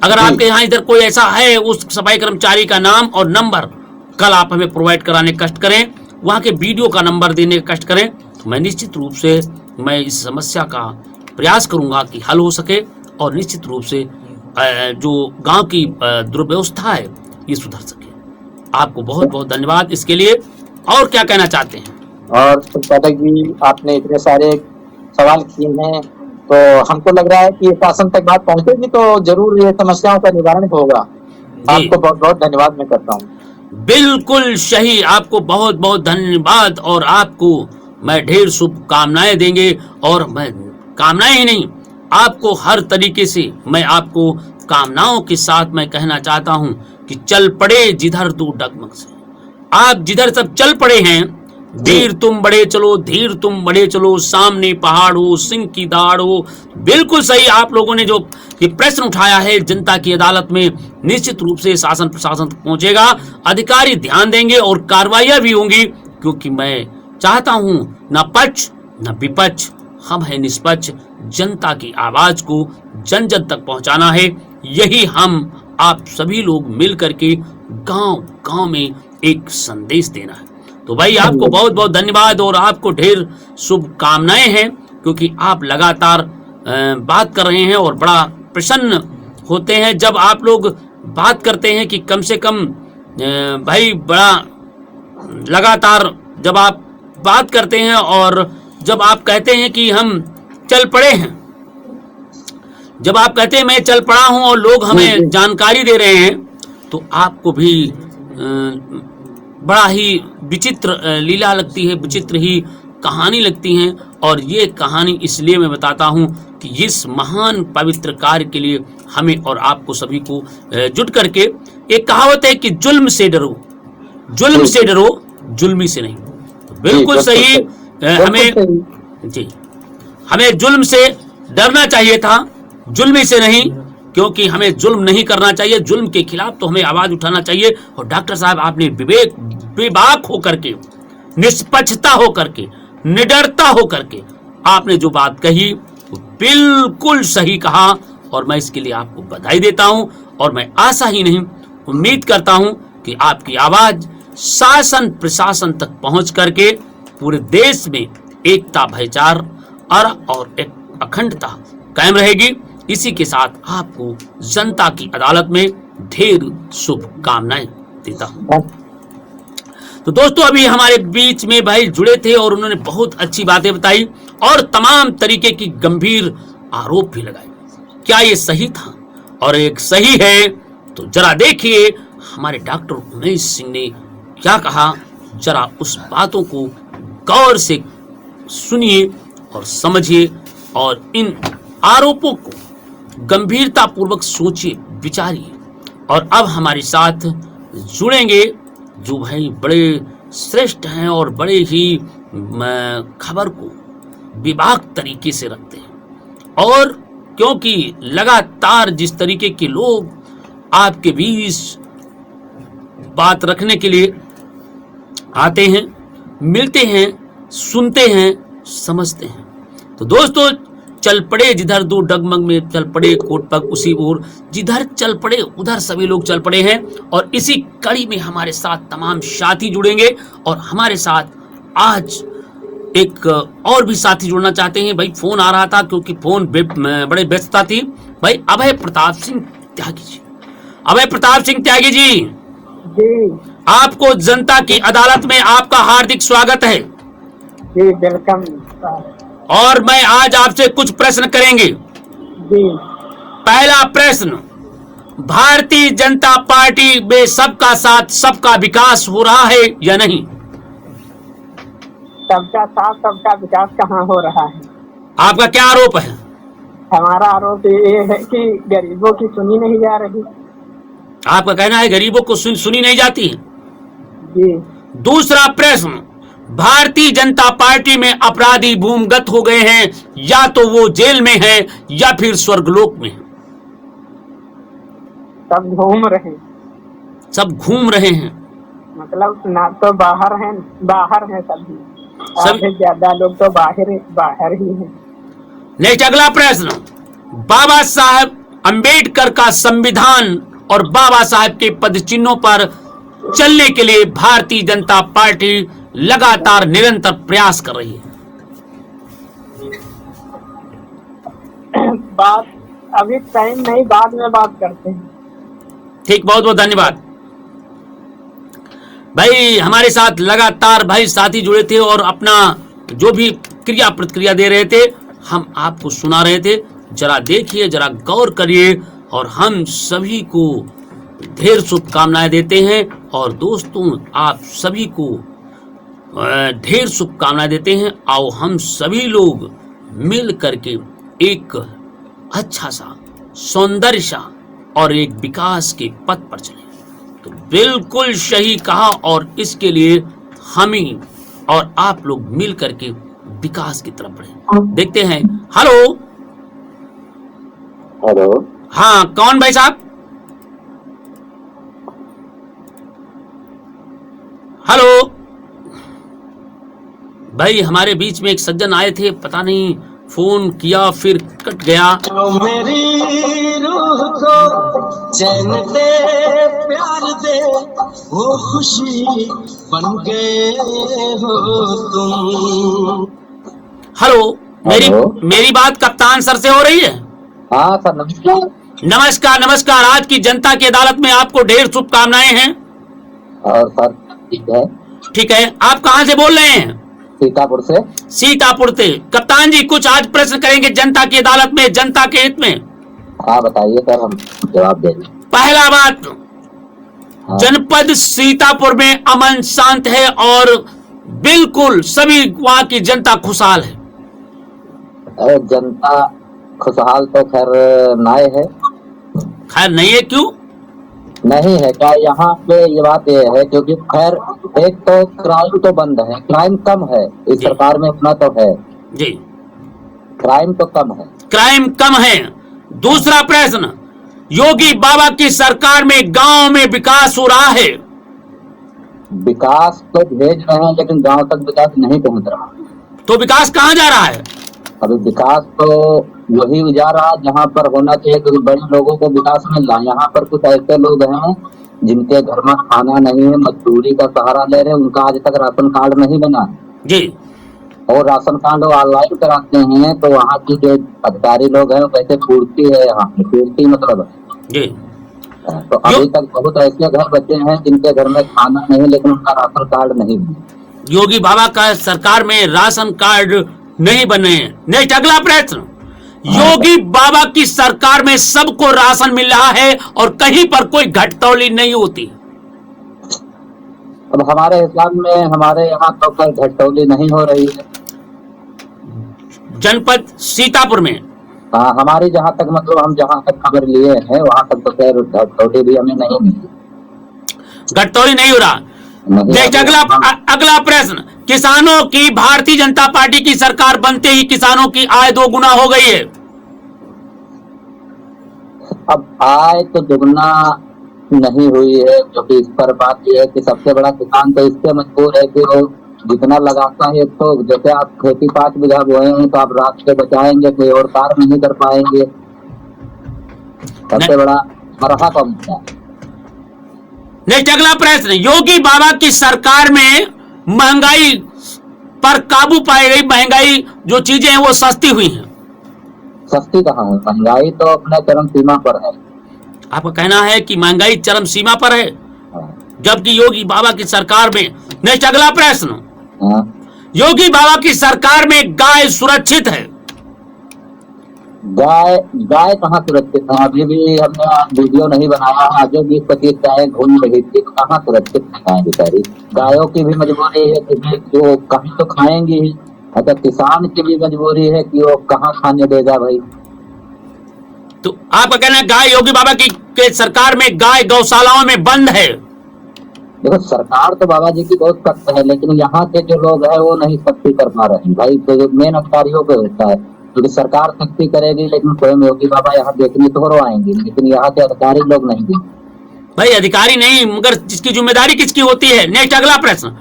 अगर आपके यहाँ इधर कोई ऐसा है, उस सफाई कर्मचारी का नाम और नंबर कल आप हमें प्रोवाइड कराने कष्ट करें, वहाँ के वीडियो का नंबर देने का कष्ट करें, तो मैं निश्चित रूप से मैं इस समस्या का प्रयास करूंगा कि हल हो सके, और निश्चित रूप से जो गांव की दुर्व्यवस्था है ये सुधर सके। आपको बहुत बहुत धन्यवाद इसके लिए। और क्या कहना चाहते हैं? और संपादक जी, आपने इतने सारे सवाल किए हैं, तो हमको लग रहा है कि शासन तक बात पहुंचेगी तो जरूर ये समस्याओं का निवारण होगा। आपको बहुत बहुत धन्यवाद मैं करता हूँ। बिल्कुल सही, आपको बहुत बहुत धन्यवाद, और आपको मैं ढेर शुभकामनाएं देंगे, और मैं कामनाएं ही नहीं, आपको हर तरीके से मैं आपको कामनाओं के साथ मैं कहना चाहता हूं कि चल पड़े जिधर दो डगमग से। आप जिधर सब चल पड़े हैं, धीर तुम बड़े चलो, धीर तुम बड़े चलो, सामने पहाड़ हो, सिंह की दाढ़ हो। बिल्कुल सही, आप लोगों ने जो ये प्रश्न उठाया है जनता की अदालत में, निश्चित रूप से शासन प्रशासन तक पहुंचेगा, अधिकारी ध्यान देंगे और कार्रवाइयां भी होंगी, क्योंकि मैं चाहता हूं न पक्ष न विपक्ष, हम है निष्पक्ष। जनता की आवाज को जन जन तक पहुंचाना है, यही हम आप सभी लोग मिल करके गांव गांव में एक संदेश देना है। तो भाई आपको बहुत बहुत धन्यवाद और आपको ढेर शुभकामनाएं हैं, क्योंकि आप लगातार बात कर रहे हैं और बड़ा प्रसन्न होते हैं जब आप लोग बात करते हैं कि कम से कम भाई बड़ा लगातार जब आप बात करते हैं और जब आप कहते हैं कि हम चल पड़े हैं, जब आप कहते हैं मैं चल पड़ा हूं और लोग हमें जानकारी दे रहे हैं, तो आपको भी बड़ा ही विचित्र लीला लगती है, विचित्र ही कहानी लगती है। और ये कहानी इसलिए मैं बताता हूं कि इस महान पवित्र कार्य के लिए हमें और आपको सभी को जुट करके, एक कहावत है कि जुल्म से डरो, जुल्म से डरो, जुल्मी से नहीं। तो बिल्कुल सही, हमें जुल्म से डरना चाहिए था, जुल्मी से नहीं, क्योंकि हमें जुल्म नहीं करना चाहिए। जुल्म के खिलाफ तो हमें आवाज उठाना चाहिए। और डॉक्टर साहब आपने बेबाक होकर के, निष्पक्षता होकर के, निडरता होकर के आपने जो बात कही वो बिल्कुल सही कहा और मैं इसके लिए आपको बधाई देता हूं। और मैं आशा ही नहीं उम्मीद करता हूं कि आपकी आवाज शासन प्रशासन तक पहुंच करके पूरे देश में एकता, भाईचारा और एक अखंडता कायम रहेगी। इसी के साथ आपको जनता की अदालत में ढेर शुभकामनाएं देता हूं। तो दोस्तों अभी हमारे बीच में भाई जुड़े थे और उन्होंने बहुत अच्छी बातें बताई और तमाम तरीके की गंभीर आरोप भी लगाए। क्या ये सही था? और एक सही है तो जरा देखिए हमारे डॉक्टर उमेश सिंह ने क्या कहा, जरा उस बातों को गौर से सुनिए और समझिए और इन आरोपों को गंभीरता पूर्वक सोचिए, विचारिए। और अब हमारे साथ जुड़ेंगे जो भाई बड़े श्रेष्ठ हैं और बड़े ही खबर को विभाग तरीके से रखते हैं। और क्योंकि लगातार जिस तरीके के लोग आपके बीच बात रखने के लिए आते हैं, मिलते हैं, सुनते हैं, समझते हैं, तो दोस्तों चल पड़े जिधर दो डगमग में चल पड़े कोट पग उसी ओर, जिधर चल पड़े उधर सभी लोग चल पड़े हैं। और इसी कड़ी में हमारे साथ तमाम साथी जुड़ेंगे और हमारे साथ आज एक और भी साथी जुड़ना चाहते हैं। भाई फोन आ रहा था क्योंकि फोन बड़े व्यस्तता थी। भाई अभय प्रताप सिंह त्यागी जी, अभय प्रताप सिंह त्यागी जी, आपको जनता की अदालत में आपका हार्दिक स्वागत है जी। वेलकम। और मैं आज आपसे कुछ प्रश्न करेंगे। जी। पहला प्रश्न, भारतीय जनता पार्टी में सबका साथ सबका विकास हो रहा है या नहीं? सबका साथ सबका विकास कहाँ हो रहा है? आपका क्या आरोप है? हमारा आरोप ये है कि गरीबों की सुनी नहीं जा रही। आपका कहना है गरीबों को सुनी नहीं जाती है? जी। दूसरा प्रश्न, भारतीय जनता पार्टी में अपराधी भूमिगत हो गए हैं, या तो वो जेल में है या फिर स्वर्गलोक में है? सब घूम रहे हैं। सब घूम रहे हैं मतलब ना तो बाहर हैं सभी, सबसे ज्यादा लोग तो बाहर ही हैं। नेक्स्ट अगला प्रश्न, बाबा साहब अंबेडकर का संविधान और बाबा साहब के पद चिन्हों पर चलने के लिए भारतीय जनता पार्टी लगातार निरंतर प्रयास कर रही है। बात अभी टाइम नहीं, बाद में बात करते हैं। ठीक, बहुत बहुत धन्यवाद भाई। हमारे साथ लगातार भाई साथी जुड़े थे और अपना जो भी क्रिया प्रतिक्रिया दे रहे थे हम आपको सुना रहे थे। जरा देखिए, जरा गौर करिए और हम सभी को ढेर शुभकामनाएं देते हैं। और दोस्तों आप सभी को ढेर शुभकामनाएं देते हैं। आओ हम सभी लोग मिल करके एक अच्छा सा, सौंदर्य सा और एक विकास के पथ पर चले। तो बिल्कुल सही कहा और इसके लिए हम ही और आप लोग मिल करके विकास की तरफ बढ़े। देखते हैं। Hello hello. हाँ, कौन भाई साहब? हेलो भाई, हमारे बीच में एक सज्जन आए थे, पता नहीं फोन किया फिर कट गया। जो मेरी रूह को चैन दे, प्यार दे, वो खुशी बन गए हो तुम। हेलो, मेरी हेलो। मेरी बात कप्तान सर से हो रही है? हाँ सर, नमस्कार। नमस्कार नमस्कार। आज की जनता की अदालत में आपको ढेर शुभकामनाएं हैं। और सर ठीक है। ठीक है, आप कहाँ से बोल रहे हैं? सीतापुर से। सीतापुर से। कप्तान जी, कुछ आज प्रश्न करेंगे जनता की अदालत में, जनता के हित में। हाँ बताइए सर, हम जवाब देंगे। पहला बात, हाँ। जनपद सीतापुर में अमन शांत है और बिल्कुल सभी वहां की जनता खुशहाल है। अरे जनता खुशहाल तो खैर नाय है, खैर नहीं है, क्यों नहीं है क्या? यहाँ पे ये बात ये है क्योंकि खैर एक तो क्राइम तो बंद है, क्राइम कम है इस जी। सरकार में, इतना तो है, जी? क्राइम तो कम है। क्राइम कम है। दूसरा प्रश्न, योगी बाबा की सरकार में गांव में विकास हो रहा है? विकास तो भेज रहे हैं लेकिन गांव तक विकास नहीं पहुंच रहा। तो विकास कहाँ जा रहा है? अभी विकास तो वही जा रहा जहाँ पर होना चाहिए, क्योंकि बड़े लोगों को विकास मिल रहा है। यहाँ पर कुछ ऐसे लोग हैं जिनके घर में खाना नहीं है, मजदूरी का सहारा ले रहे हैं, उनका आज तक राशन कार्ड नहीं बना जी। और राशन कार्ड ऑनलाइन कराते हैं तो वहाँ की जो अधिकारी लोग हैं वैसे पूर्ति है, यहाँ पे पूर्ति मतलब जी। तो अभी तक बहुत ऐसे घर बचे हैं जिनके घर में खाना नहीं लेकिन उनका राशन कार्ड नहीं है। योगी बाबा का सरकार में राशन कार्ड नहीं बने हैं। नेक्स्ट, अगला प्रश्न, योगी बाबा की सरकार में सबको राशन मिल रहा है और कहीं पर कोई घटतौली नहीं होती। अब हमारे हिसाब में हमारे यहाँ तो कोई घटतौली नहीं हो रही है। जनपद सीतापुर में हाँ, हमारी जहाँ तक मतलब हम जहाँ तक खबर लिए हैं वहाँ तक तो खैर घटतौली भी हमें नहीं मिली, घटतौली नहीं हो रहा। नेक्स्ट, अगला प्रश्न, किसानों की भारतीय जनता पार्टी की सरकार बनते ही किसानों की आय 2 गुना हो गई है। अब आय तो दुगना नहीं हुई है, क्योंकि इस पर बात यह है कि सबसे बड़ा किसान तो इससे मजबूर है कि वो जितना लगाता है, तो जैसे आप खेती 5 बीघा बोए हैं तो आप रात के बचाएंगे, कोई और कार्य नहीं कर पाएंगे। सबसे बड़ा मरहा का मुद्दा। नेक्स्ट, अगला प्रश्न, योगी बाबा की सरकार में महंगाई पर काबू पाई गई, महंगाई जो चीजें हैं वो सस्ती हुई हैं। सस्ती कहाँ है? महंगाई तो अपने चरम सीमा पर है। आपका कहना है कि महंगाई चरम सीमा पर है, हाँ। जबकि योगी बाबा की सरकार में। नेक्स्ट, अगला प्रश्न, हाँ। योगी बाबा की सरकार में गाय सुरक्षित है? गाय कहाँ सुरक्षित है? अभी भी हमने वीडियो नहीं बनाया, आज 20-25 गायें घूम रही थी, तो कहाँ सुरक्षित है गाय बेचारी? गायों की भी मजबूरी है कि वो कहीं तो खाएंगी ही। अच्छा, किसान की भी मजबूरी है कि वो कहाँ खाने देगा भाई। तो आपका कहना है गाय, योगी बाबा की के सरकार में गाय गौशालाओं में बंद है? देखो, सरकार तो बाबा जी की बहुत सख्त है, लेकिन यहाँ के जो लोग हैं वो नहीं सख्ती कर पा रहे हैं भाई। तो मेन अधिकारियों पे होता है, क्योंकि सरकार सख्ती करेगी लेकिन स्वयं योगी बाबा यहाँ देखने तो आएंगे, लेकिन यहाँ के अधिकारी लोग नहीं देंगे भाई। अधिकारी नहीं, मगर जिसकी जिम्मेदारी किसकी होती है? नेक्स्ट, अगला प्रश्न,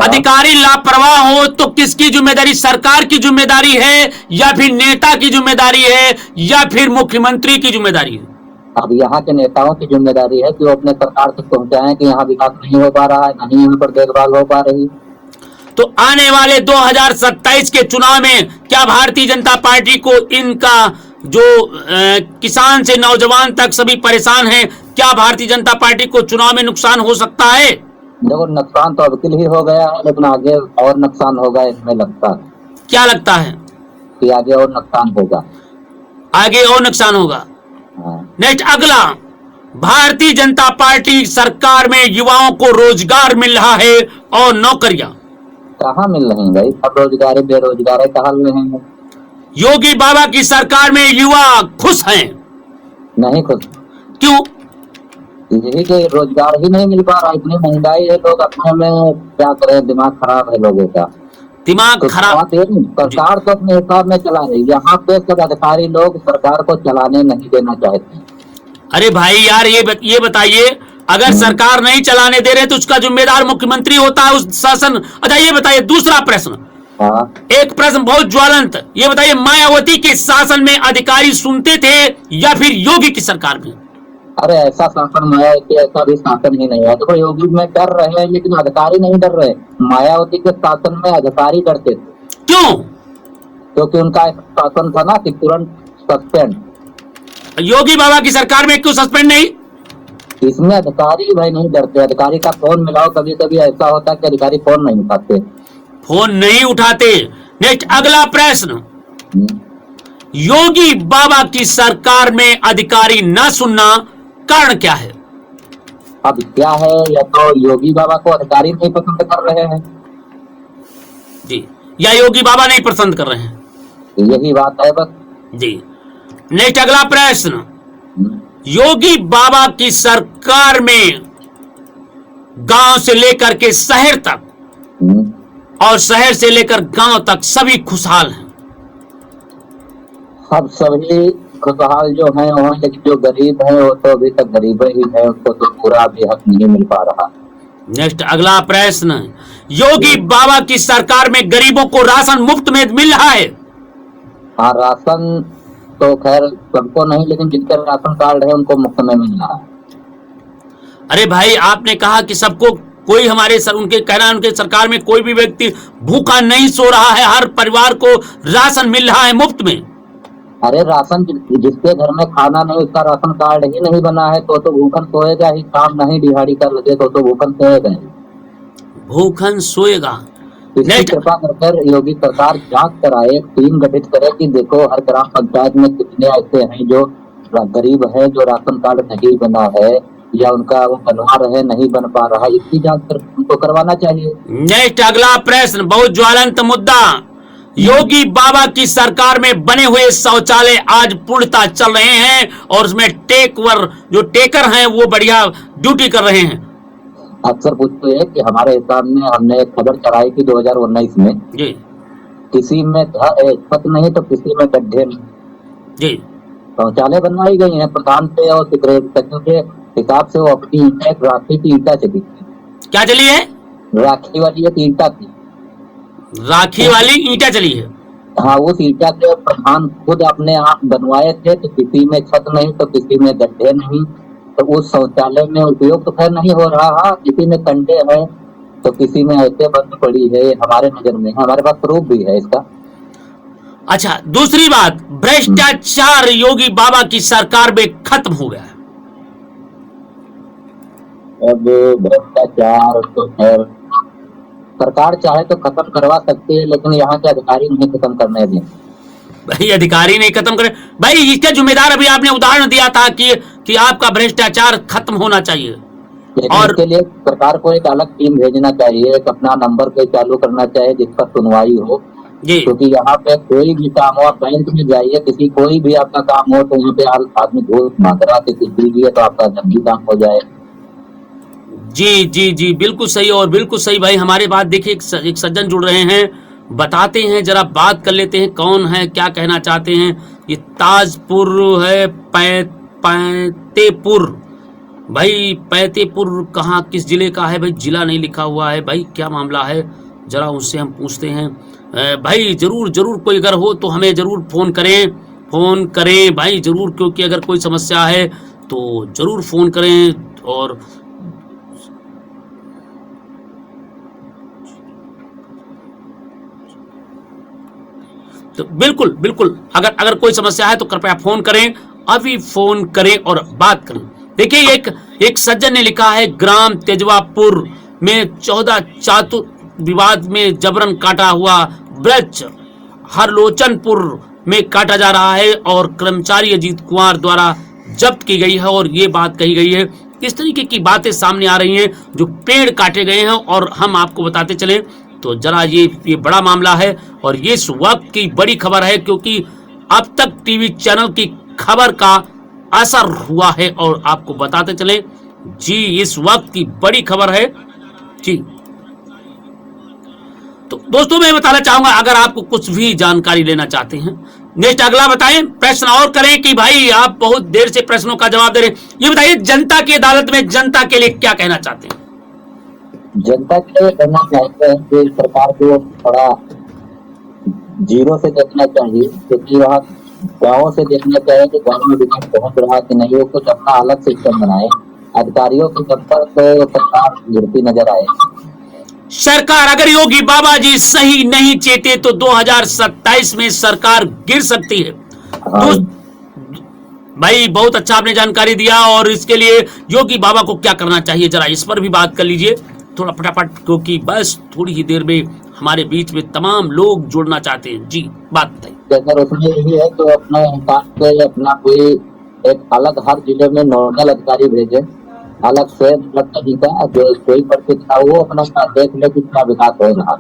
अधिकारी लापरवाह हो तो किसकी जिम्मेदारी? सरकार की जिम्मेदारी है या फिर नेता की जिम्मेदारी है या फिर मुख्यमंत्री की जिम्मेदारी है? अब यहाँ के नेताओं की जिम्मेदारी है कि वो अपने सरकार तक पहुँचाएं कि यहाँ विकास नहीं हो पा रहा है, नहीं यहाँ पर देखभाल हो पा रही। तो आने वाले 2027 के चुनाव में क्या भारतीय जनता पार्टी को इनका जो किसान से नौजवान तक सभी परेशान हैं, क्या भारतीय जनता पार्टी को चुनाव में नुकसान हो सकता है? देखो, नुकसान तो अब ही हो गया है, लेकिन आगे और नुकसान होगा इसमें लगता है। क्या लगता है कि आगे और नुकसान होगा? आगे और नुकसान होगा। हाँ। नेक्स्ट, अगला, भारतीय जनता पार्टी सरकार में युवाओं को रोजगार मिल रहा है और नौकरियां कहाँ मिल रही हैं भाई? सब रोजगारी बेरोजगारी कहाँ मिल रही हैं? योगी बाबा की सरकार में युवा खुश हैं? नहीं खुश। क्यों? यही कि रोजगार ही नहीं मिल पा रहा, इतनी महंगाई है, लोग अपने में क्या करें, दिमाग खराब है लोगों का। दिमाग तो खराब। सरकार तो अपने हिसाब में चला रही है, यहाँ पे सब अधिकारी लोग सरकार को चलाने नहीं देना चाहते। अरे भाई यार, ये बताइए, अगर सरकार नहीं चलाने दे रहे तो उसका जिम्मेदार मुख्यमंत्री होता है उस शासन। अच्छा, ये बताइए, दूसरा प्रश्न, हाँ। एक प्रश्न बहुत ज्वलंत, ये बताइए मायावती के शासन में अधिकारी सुनते थे या फिर योगी की सरकार में? अरे ऐसा शासन मायावती ऐसा भी शासन ही नहीं है। देखो योगी में डर रहे हैं लेकिन अधिकारी नहीं डर रहे। मायावती के शासन में अधिकारी डरते थे। क्यों? क्योंकि उनका एक शासन था ना कि तुरंत सस्पेंड। योगी बाबा की सरकार में क्यों सस्पेंड नहीं? इसमें अधिकारी भाई नहीं डरते। अधिकारी का फोन मिलाओ, कभी कभी ऐसा होता है कि अधिकारी फोन नहीं उठाते। फोन नहीं उठाते। नेक्स्ट अगला प्रश्न, योगी बाबा की सरकार में अधिकारी न सुनना कारण क्या है? अब क्या है, या तो योगी बाबा को अधिकारी नहीं पसंद कर रहे हैं जी, या योगी बाबा नहीं पसंद कर रहे हैं, यही बात है बस जी। नेक्स्ट अगला प्रश्न, योगी बाबा की सरकार में गांव से लेकर के शहर तक और शहर से लेकर गांव तक सभी खुशहाल हैं। अब सभी खुशहाल जो हैं वो हैं, लेकिन जो गरीब हैं वो तो अभी तक गरीब ही है, उनको तो पूरा भी हक नहीं मिल पा रहा। नेक्स्ट अगला प्रश्न, योगी बाबा की सरकार में गरीबों को राशन मुफ्त में मिल रहा है? हाँ, राशन तो खैर सबको नहीं, लेकिन जिनके राशन कार्ड है उनको मुफ्त में मिल रहा है। अरे भाई आपने कहा कि सबको, कोई हमारे उनके कहना उनके सरकार में कोई भी व्यक्ति भूखा नहीं सो रहा है, हर परिवार को राशन मिल रहा है मुफ्त में। अरे राशन जिसके घर में खाना नहीं, उसका राशन कार्ड ही नहीं बना है तो भूखन सोएगा ही। काम नहीं दिहाड़ी कर लगे तो भूखन सोएगा ही। भूखन सोएगा। इसकी कृपा कर योगी सरकार जांच कराए, टीम गठित करे कि देखो हर ग्राम पंचायत में कितने ऐसे हैं जो गरीब है, जो राशन कार्ड नहीं बना है या उनका वो बनवा रहे नहीं बन पा रहा, इसकी जांच उनको करवाना चाहिए। नेक्स्ट अगला प्रश्न, बहुत ज्वलंत मुद्दा, योगी बाबा की सरकार में बने हुए शौचालय आज पूर्णतः चल रहे हैं और उसमें जो टेकर हैं वो बढ़िया ड्यूटी कर रहे हैं। अक्सर पूछते हैं कि हमारे हिसाब में हमने एक खबर चलाई थी 2019 में जी किसी में छत नहीं तो किसी में गड्ढे में जी शौचालय बनवाई गई हैं। प्रधान से और सचिव के हिसाब से वो अपनी एक राखी की ईंटा चली थी। क्या चली है? राखी वाली एक ईंटा थी। राखी वाली ईंटा चली है। हाँ, उस ईंटा से प्रधान खुद अपने आप बनवाए थे। तो किसी में छत नहीं तो किसी में गड्ढे नहीं, तो उस शौचालय में उपयोग तो खैर नहीं हो रहा। किसी में कंडे है तो किसी में ऐसे बंद पड़ी है। हमारे नजर में हमारे पास प्रूफ भी है इसका। अच्छा, दूसरी बात, भ्रष्टाचार योगी बाबा की सरकार में खत्म हो गया है। अब भ्रष्टाचार तो खैर सरकार चाहे तो खत्म करवा सकती है, लेकिन यहाँ के अधिकारी नहीं खत्म करने दें। भाई अधिकारी नहीं खत्म करे भाई, इसका जिम्मेदार अभी आपने उदाहरण दिया था कि आपका भ्रष्टाचार खत्म होना चाहिए। और इसके लिए सरकार को एक अलग टीम भेजना चाहिए, एक अपना नंबर पे चालू करना चाहिए जिस पर सुनवाई हो। क्योंकि यहाँ पे कोई भी काम हो, आप बैंक में जाइए, किसी कोई भी आपका काम हो तो यहाँ पे आदमी घूस मांग रहा है, कुछ दीजिए तो आपका जल्दी काम हो जाए। जी जी जी, बिल्कुल सही और बिल्कुल सही भाई। हमारे बात देखिए, एक सज्जन जुड़ रहे हैं, बताते हैं, जरा बात कर लेते हैं कौन है, क्या कहना चाहते हैं। ये ताजपुर है, पैतेपुर भाई, पैतेपुर कहाँ किस जिले का है भाई? जिला नहीं लिखा हुआ है भाई, क्या मामला है जरा उससे हम पूछते हैं। भाई जरूर जरूर कोई अगर हो तो हमें जरूर फोन करें भाई जरूर, क्योंकि अगर कोई समस्या है तो जरूर फोन करें। और तो बिल्कुल बिल्कुल अगर कोई समस्या है तो कृपया फोन करें, अभी फोन करें और बात करें। देखिए एक सज्जन ने लिखा है, ग्राम तेजवापुर में 14 चातुर विवाद में जबरन काटा हुआ वृक्ष हरलोचनपुर में काटा जा रहा है और कर्मचारी अजीत कुमार द्वारा जब्त की गई है। और ये बात कही गई है, इस तरीके की बातें सामने आ रही हैं जो पेड़ काटे गए हैं। और हम आपको बताते चलें तो जरा ये बड़ा मामला है और ये इस वक्त की बड़ी खबर है, क्योंकि अब तक टीवी चैनल की खबर का असर हुआ है। और आपको बताते चलें जी, इस वक्त की बड़ी खबर है जी। तो दोस्तों मैं बताना चाहूंगा, अगर आपको कुछ भी जानकारी लेना चाहते हैं, नेक्स्ट अगला बताएं, प्रश्न और करें कि भाई आप बहुत देर से प्रश्नों का जवाब दे रहे हैं। ये बताइए, जनता की अदालत में जनता के लिए क्या कहना चाहते हैं? जनता के लिए कहना चाहते हैं कि सरकार को थोड़ा जीरो से देखना चाहिए, क्योंकि वहाँ गाँव से देखना चाहिए कि गाँव में विकास पहुंच रहा कि नहीं, वो कुछ अपना अलग सिस्टम बनाए। अधिकारियों के तब तक तो सरकार गिरती नजर आए। सरकार अगर योगी बाबा जी सही नहीं चेते तो 2027 में सरकार गिर सकती है। हाँ। भाई बहुत अच्छा आपने जानकारी दिया, और इसके लिए योगी बाबा को क्या करना चाहिए जरा इस पर भी बात कर लीजिए थोड़ा फटाफट, क्योंकि बस थोड़ी ही देर में हमारे बीच में तमाम लोग जुड़ना चाहते हैं। जी बात बताइए। अगर उसमें यही है तो अपना हिसाब से अपना कोई एक अलग हर जिले में नोडल अधिकारी भेजे, अलग से मतलब कहीं का जो कोई परिस्थिति था वो अपना देख ले कि क्या विकास हो रहा।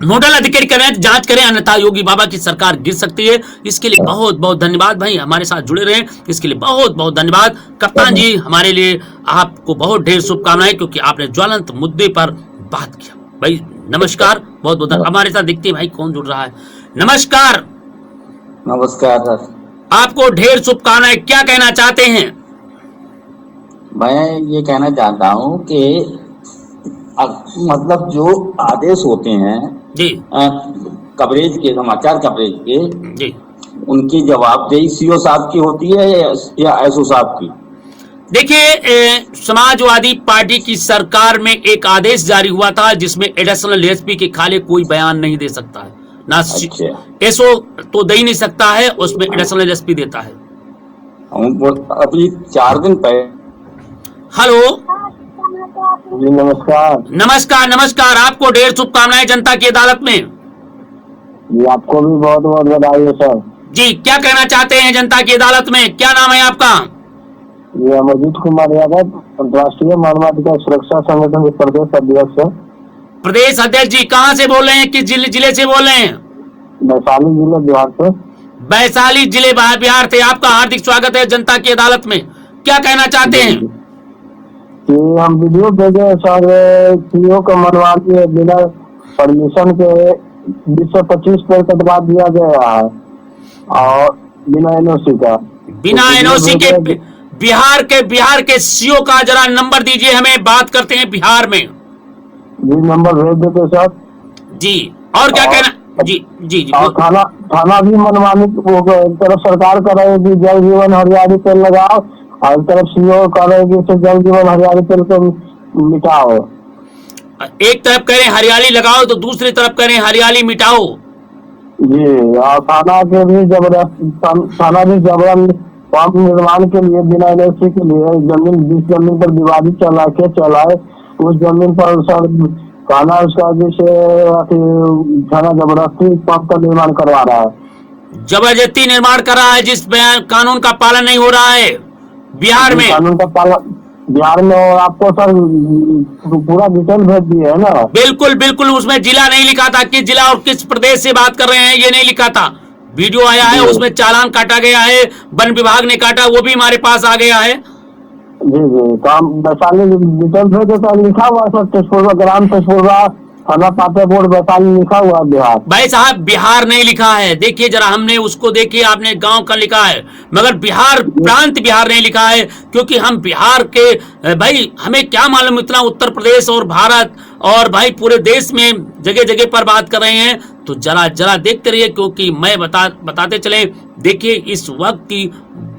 नोडल अधिकारी करें, जांच करें, अन्यथा योगी बाबा की सरकार गिर सकती है। इसके लिए बहुत बहुत धन्यवाद भाई, हमारे साथ जुड़े रहे इसके लिए बहुत बहुत धन्यवाद। कप्तान जी हमारे लिए आपको बहुत ढेर शुभकामनाएं, क्योंकि आपने ज्वलंत मुद्दे पर बात किया। भाई नमस्कार, बहुत बहुत हमारे साथ देखते हैं भाई कौन जुड़ रहा है। नमस्कार। नमस्कार सर। आपको ढेर शुभकामनाएं, क्या कहना चाहते हैं? मैं ये कहना चाहता हूँ कि मतलब जो आदेश होते हैं जी कवरेज के, समाचार कवरेज के, जी, उनकी जवाबदेही सीओ साहब की होती है या एसओ साहब की? देखिए समाजवादी पार्टी की सरकार में एक आदेश जारी हुआ था जिसमें एडिशनल एसपी के खाली कोई बयान नहीं दे सकता है ना। अच्छा। एसओ तो दे ही नहीं सकता है, उसमें एडिशनल एसपी देता है। अभी 4 दिन पहले। हेलो जी नमस्कार। नमस्कार नमस्कार, आपको ढेर शुभकामनाएं जनता की अदालत में। जी आपको भी बहुत बहुत बधाई है सर। जी क्या कहना चाहते हैं जनता की अदालत में? क्या नाम है आपका? ये अमरजीत कुमार यादव, राष्ट्रीय मानवाधिकार सुरक्षा संगठन के प्रदेश अध्यक्ष। प्रदेश अध्यक्ष जी कहाँ से बोल रहे हैं, किस जिले से बोल रहे हैं? वैशाली जिले बिहार से। वैशाली जिले बिहार से। आपका हार्दिक स्वागत है जनता की अदालत में। क्या कहना चाहते हैं? कि हम वीडियो भेजे सर, सीओ को मनवा के बिना परमिशन के 225 पे कटवा दिया गया है और बिना एनओसी का। बिना एनओसी के बिहार के सीओ का जरा नंबर दीजिए हमें, बात करते हैं बिहार में। जी नंबर भेज देते सर। जी और क्या कहना? जी जी जी। और थाना भी मनमानी एक तरफ सरकार कर रही है कि जल जीवन हरियाली तेल लगाओ, और एक तरफ सीओ कर रहे हैं कि जल जीवन हरियाली तेल को मिटाओ। एक तरफ कह रहे हैं हरियाली लगाओ तो दूसरी तरफ कह रहे हैं हरियाली मिटाओ। जी और थाना भी जबरन पंप निर्माण के लिए बिना एनओसी के लिए जिस जमीन पर विवादित चलाए उस जमीन पर सर थाना उसका जैसे थाना जबरदस्ती पंप का निर्माण करवा रहा है। जबरदस्ती निर्माण कर रहा है, जिस कानून का पालन नहीं हो रहा है बिहार में। कानून का पालन बिहार में, और आपको सर पूरा डिटेल भेज दिए है ना? बिल्कुल बिल्कुल, उसमें जिला नहीं लिखा था, किस जिला और किस प्रदेश से बात कर रहे हैं ये नहीं लिखा था। वीडियो आया है, उसमें चालान काटा गया है, वन विभाग ने काटा, वो भी हमारे पास आ गया है। जी जी काम वैशाली डिटेल भेज देता, लिखा हुआ सर तेजपुर ग्राम तेजपुरा थाना पातेपुर वैशाली लिखा हुआ बिहार। भाई साहब बिहार नहीं लिखा है, देखिए जरा, हमने उसको देखिए, आपने गांव का लिखा है मगर बिहार प्रांत बिहार नहीं लिखा है, क्योंकि हम बिहार के भाई हमें क्या मालूम इतना उत्तर प्रदेश और भारत और भाई पूरे देश में जगह जगह पर बात कर रहे हैं। तो जरा जरा देखते रहिए, क्योंकि मैं बताते चले। देखिए इस वक्त की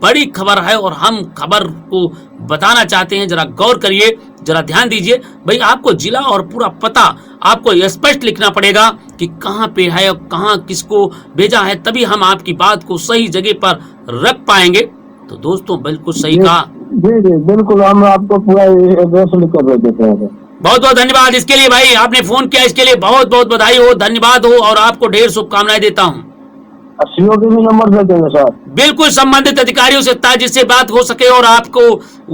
बड़ी खबर है और हम खबर को बताना चाहते हैं, जरा गौर करिए, जरा ध्यान दीजिए। भाई आपको जिला और पूरा पता आपको स्पष्ट लिखना पड़ेगा कि कहाँ पे है और कहाँ किसको भेजा है, तभी हम आपकी बात को सही जगह पर रख पाएंगे। तो दोस्तों बिल्कुल सही कहा। जी जी बिल्कुल, हम आपको पूरा एड्रेस लिख कर देते हैं। बहुत बहुत धन्यवाद इसके लिए भाई, आपने फोन किया इसके लिए बहुत बहुत बधाई हो, धन्यवाद हो, और आपको ढेर शुभकामनाएं देता हूँ। सीओ के भी नंबर दे देंगे सर। बिल्कुल संबंधित अधिकारियों से जिससे बात हो सके और आपको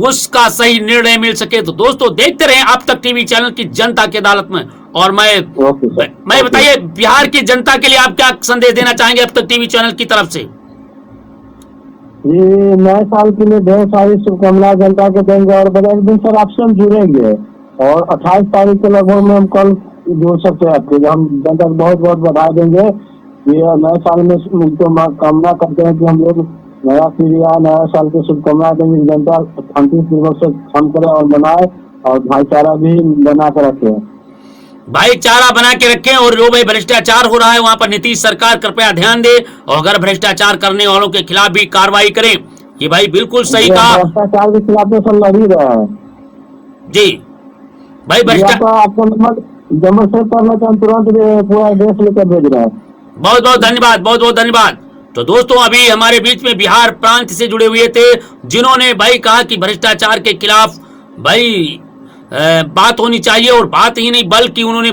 उसका सही निर्णय मिल सके। तो दोस्तों देखते रहे अब तक टीवी चैनल की जनता की अदालत में। और मैं बताइए बिहार की जनता के लिए आप क्या संदेश देना चाहेंगे अब तक टीवी चैनल की तरफ से? ये नए साल के लिए ढेर सारी शुभकामनाएं जनता के देंगे, और एक दिन सर आपसे हम जुड़ेंगे और 28 तारीख के लगभग में हम कल जुड़ सकते हैं आपके, हम जनता को बहुत बहुत बधाई देंगे। ये नए साल में उनको कामना करते हैं कि हम लोग नया पीढ़ी आए, नया साल की शुभकामनाएं देंगे, जनता शांतिपूर्वक से काम करे और मनाए और भाईचारा भी बना कर रखे। भाईचारा बना के रखें, और जो भाई भ्रष्टाचार हो रहा है वहां पर नीतीश सरकार कृपया ध्यान दे, और अगर भ्रष्टाचार करने वालों के खिलाफ भी कार्रवाई करें। ये भाई बिल्कुल सही कहा भ्रष्टाचार के खिलाफ तो सब लड़ ही रहे हैं जी। भाई तो आपको नंबर जब से करना चाहें तुरंत पूरा एड्रेस लेकर भेज रहे हैं। बहुत बहुत धन्यवाद, बहुत बहुत धन्यवाद। तो दोस्तों अभी हमारे बीच में बिहार प्रांत से जुड़े हुए थे, जिन्होंने भाई कहा कि भ्रष्टाचार के खिलाफ भाई बात होनी चाहिए, और बात ही नहीं बल्कि उन्होंने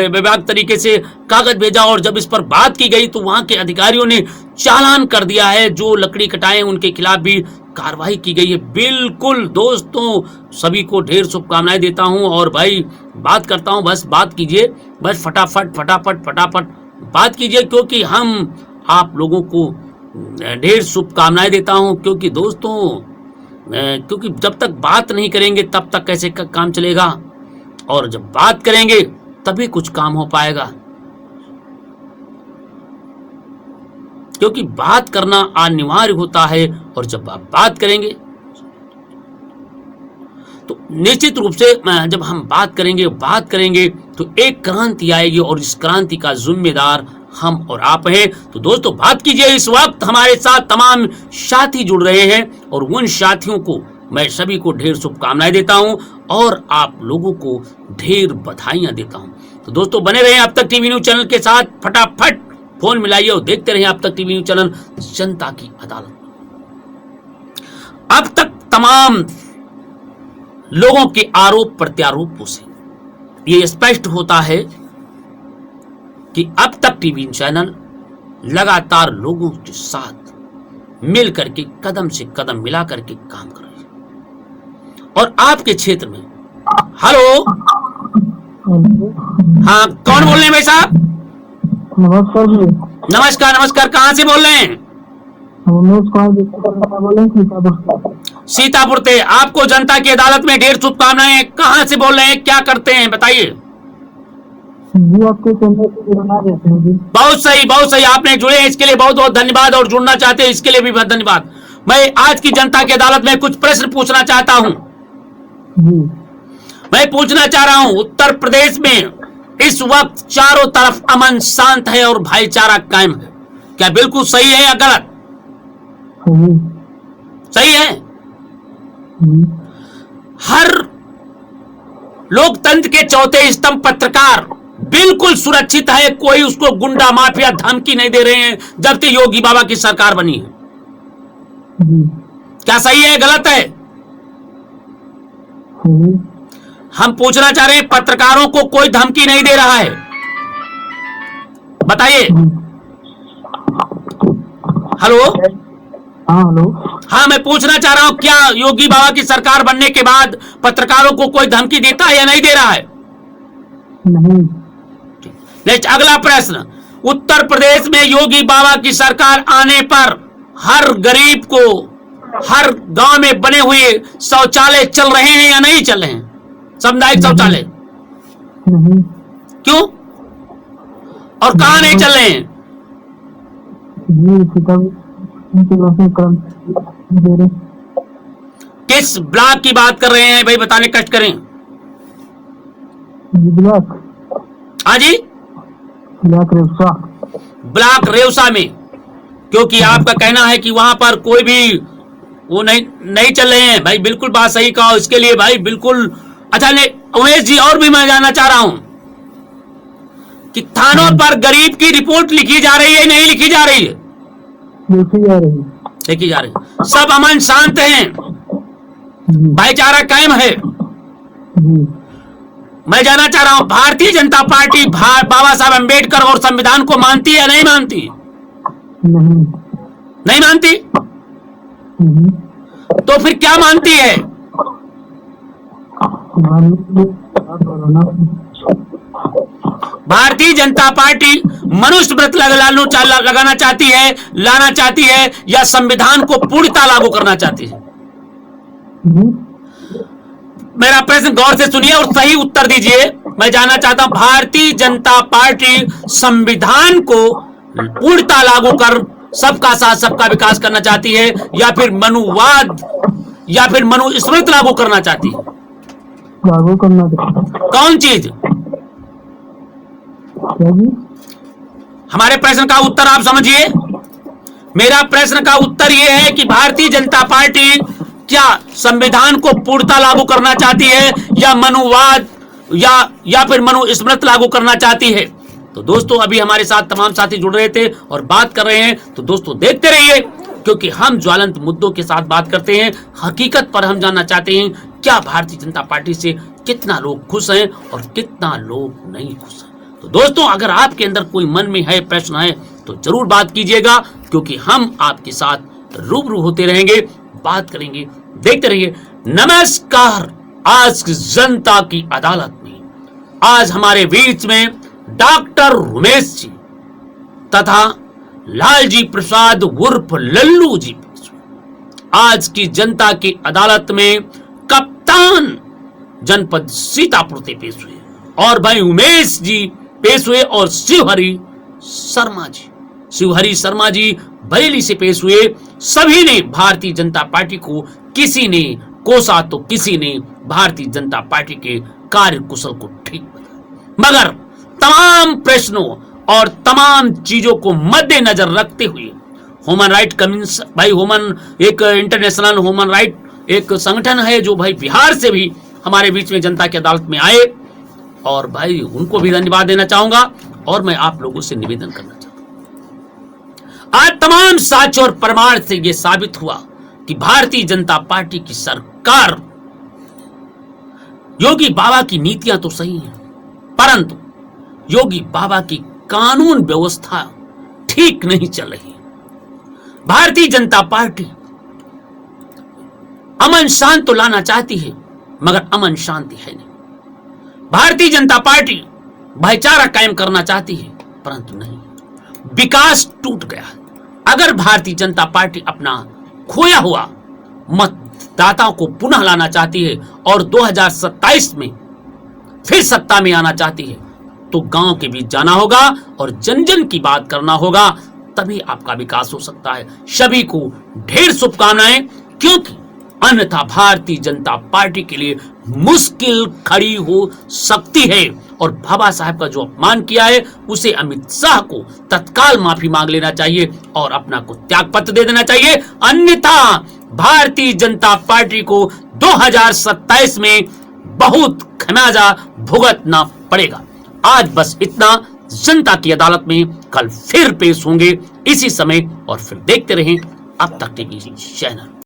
विभाग तरीके से कागज भेजा, और जब इस पर बात की गई तो वहां के अधिकारियों ने चालान कर दिया है। जो लकड़ी कटाए उनके खिलाफ भी कार्रवाई की गई है। बिल्कुल दोस्तों, सभी को ढेर शुभकामनाएं देता हूं, और भाई बात करता हूं, बस बात कीजिए, बस फटाफट फटाफट फटाफट बात कीजिए, क्योंकि हम आप लोगों को ढेर शुभकामनाएं देता हूं। क्योंकि दोस्तों क्योंकि जब तक बात नहीं करेंगे तब तक कैसे काम चलेगा, और जब बात करेंगे तभी कुछ काम हो पाएगा। क्योंकि बात करना अनिवार्य होता है, और जब आप बात करेंगे तो निश्चित रूप से जब हम बात करेंगे तो एक क्रांति आएगी, और इस क्रांति का जिम्मेदार हम और आप हैं। तो दोस्तों बात कीजिए। इस वक्त हमारे साथ तमाम साथी जुड़ रहे हैं, और उन साथियों को मैं सभी को ढेर शुभकामनाएं देता हूं, और आप लोगों को ढेर बधाइयां देता हूं। तो दोस्तों बने रहे अब तक टीवी न्यूज चैनल के साथ, फटाफट फोन मिलाइए और देखते रहे अब तक टीवी न्यूज चैनल, जनता की अदालत। अब तक तमाम लोगों के आरोप प्रत्यारोपों से ये स्पष्ट होता है कि अब तक टीवी चैनल लगातार लोगों के साथ मिल करके कदम से कदम मिला करके काम कर रहे हैं। और आपके क्षेत्र में हेलो, हाँ कौन बोल रहे हैं भाई साहब? नमस्कार जी। नमस्कार नमस्कार, कहाँ से बोल रहे हैं? सीतापुर से। आपको जनता की अदालत में ढेर शुभकामनाएं। कहाँ से बोल रहे हैं, क्या करते हैं बताइए? जी आपके चैनल से जुड़ना देते हैं जी। बहुत सही बहुत सही, आपने जुड़े हैं इसके लिए बहुत बहुत धन्यवाद, और जुड़ना चाहते हैं इसके लिए भी बहुत धन्यवाद। मैं आज की जनता की अदालत में कुछ प्रश्न पूछना चाहता हूं। मैं पूछना चाह रहा हूं, उत्तर प्रदेश में इस वक्त चारों तरफ अमन शांत है और भाईचारा कायम है, क्या बिल्कुल सही है या गलत? सही है। हर लोकतंत्र के चौथे स्तंभ पत्रकार बिल्कुल सुरक्षित है, कोई उसको गुंडा माफिया धमकी नहीं दे रहे हैं जब से योगी बाबा की सरकार बनी है। क्या सही है गलत है? हम पूछना चाह रहे हैं, पत्रकारों को कोई धमकी नहीं दे रहा है, बताइए। हेलो, हाँ हेलो, हाँ मैं पूछना चाह रहा हूं, क्या योगी बाबा की सरकार बनने के बाद पत्रकारों को कोई धमकी देता है या नहीं दे रहा है? नहीं। नेक्स्ट अगला प्रश्न, उत्तर प्रदेश में योगी बाबा की सरकार आने पर हर गरीब को हर गांव में बने हुए शौचालय चल रहे हैं या नहीं चल रहे हैं? सामुदायिक शौचालय नहीं। क्यों और कहां नहीं चल रहे हैं? किस ब्लॉक की बात कर रहे हैं भाई, बताने कष्ट करें। ब्लॉक, हाँ जी, ब्लॉक रेवसा। ब्लॉक रेवसा में, क्योंकि आपका कहना है कि वहां पर कोई भी वो नहीं चल रहे हैं। भाई बिल्कुल बात सही कहा, इसके लिए भाई बिल्कुल अच्छा। उमेश जी, और भी मैं जानना चाह रहा हूं कि थानों पर गरीब की रिपोर्ट लिखी जा रही है नहीं लिखी जा रही है? लिखी जा रही है। लिखी जा रही है। सब अमन शांत हैं, भाईचारा कायम है। मैं जानना चाह रहा हूं, भारतीय जनता पार्टी बाबा साहब अम्बेडकर और संविधान को मानती है या नहीं मानती? नहीं। नहीं मानती? तो फिर क्या मानती है? भारतीय जनता पार्टी मनुष्य व्रत लगाना चाहती है, लाना चाहती है, या संविधान को पूर्णतः लागू करना चाहती है? मेरा प्रश्न गौर से सुनिए और सही उत्तर दीजिए। मैं जानना चाहता हूं, भारतीय जनता पार्टी संविधान को पूर्णतः लागू कर सबका साथ सबका विकास करना चाहती है, या फिर मनुवाद या फिर मनुस्मृति लागू करना चाहती है? लागू करना चाहती है। कौन चीज? हमारे प्रश्न का उत्तर आप समझिए। मेरा प्रश्न का उत्तर यह है कि भारतीय जनता पार्टी क्या संविधान को पूर्णतः लागू करना चाहती है या मनुवाद या फिर मनुस्मृति लागू करना चाहती है। तो दोस्तों अभी हमारे साथ तमाम साथी जुड़ रहे थे और बात कर रहे हैं, तो दोस्तों देखते रहिए, क्योंकि हम ज्वलंत मुद्दों के साथ बात करते हैं। हकीकत पर हम जानना चाहते हैं क्या भारतीय जनता पार्टी से कितना लोग खुश हैं और कितना लोग नहीं खुश हैं। तो दोस्तों अगर आपके अंदर कोई मन में है, प्रश्न है, तो जरूर बात कीजिएगा, क्योंकि हम आपके साथ रूबरू होते रहेंगे, बात करेंगे। देखते रहिए। नमस्कार। आज की जनता की अदालत में आज हमारे बीच में डॉक्टर उमेश जी तथा लालजी प्रसाद उर्फ लल्लू जी पेश हुए। आज की जनता की अदालत में कप्तान जनपद सीतापुर से पेश हुए और भाई उमेश जी पेश हुए और शिवहरी शर्मा जी बरेली से पेश हुए। सभी ने भारतीय जनता पार्टी को किसी ने कोसा तो किसी ने भारतीय जनता पार्टी के कार्य कुशल को ठीक बताया, मगर तमाम प्रश्नों और तमाम चीजों को मद्देनजर रखते हुए ह्यूमन राइट कमीशन भाई एक इंटरनेशनल ह्यूमन राइट एक संगठन है जो भाई बिहार से भी हमारे बीच में जनता की अदालत में आए, और भाई उनको भी धन्यवाद देना चाहूंगा। और मैं आप लोगों से निवेदन करना चाहता हूं, आज तमाम साक्ष्य और प्रमाण से यह साबित हुआ कि भारतीय जनता पार्टी की सरकार, योगी बाबा की नीतियां तो सही हैं, परंतु योगी बाबा की कानून व्यवस्था ठीक नहीं चल रही। भारतीय जनता पार्टी अमन शांति तो लाना चाहती है, मगर अमन शांति है नहीं। भारतीय जनता पार्टी भाईचारा कायम करना चाहती है, परंतु नहीं, विकास टूट गया। अगर भारतीय जनता पार्टी अपना खोया हुआ मतदाताओं को पुनः लाना चाहती है और 2027 में फिर सत्ता में आना चाहती है, तो गांव के बीच जाना होगा और जन जन की बात करना होगा, तभी आपका विकास हो सकता है। सभी को ढेर शुभकामनाएं, क्योंकि अन्यथा भारतीय जनता पार्टी के लिए मुश्किल खड़ी हो सकती है। और बाबा साहब का जो अपमान किया है उसे अमित शाह को तत्काल माफी मांग लेना चाहिए और अपना को त्याग पत्र दे देना चाहिए, अन्यथा भारतीय जनता पार्टी को 2027 में बहुत खमियाजा भुगतना पड़ेगा। आज बस इतना। जनता की अदालत में कल फिर पेश होंगे इसी समय, और फिर देखते रहें अब तक टीवी चैनल।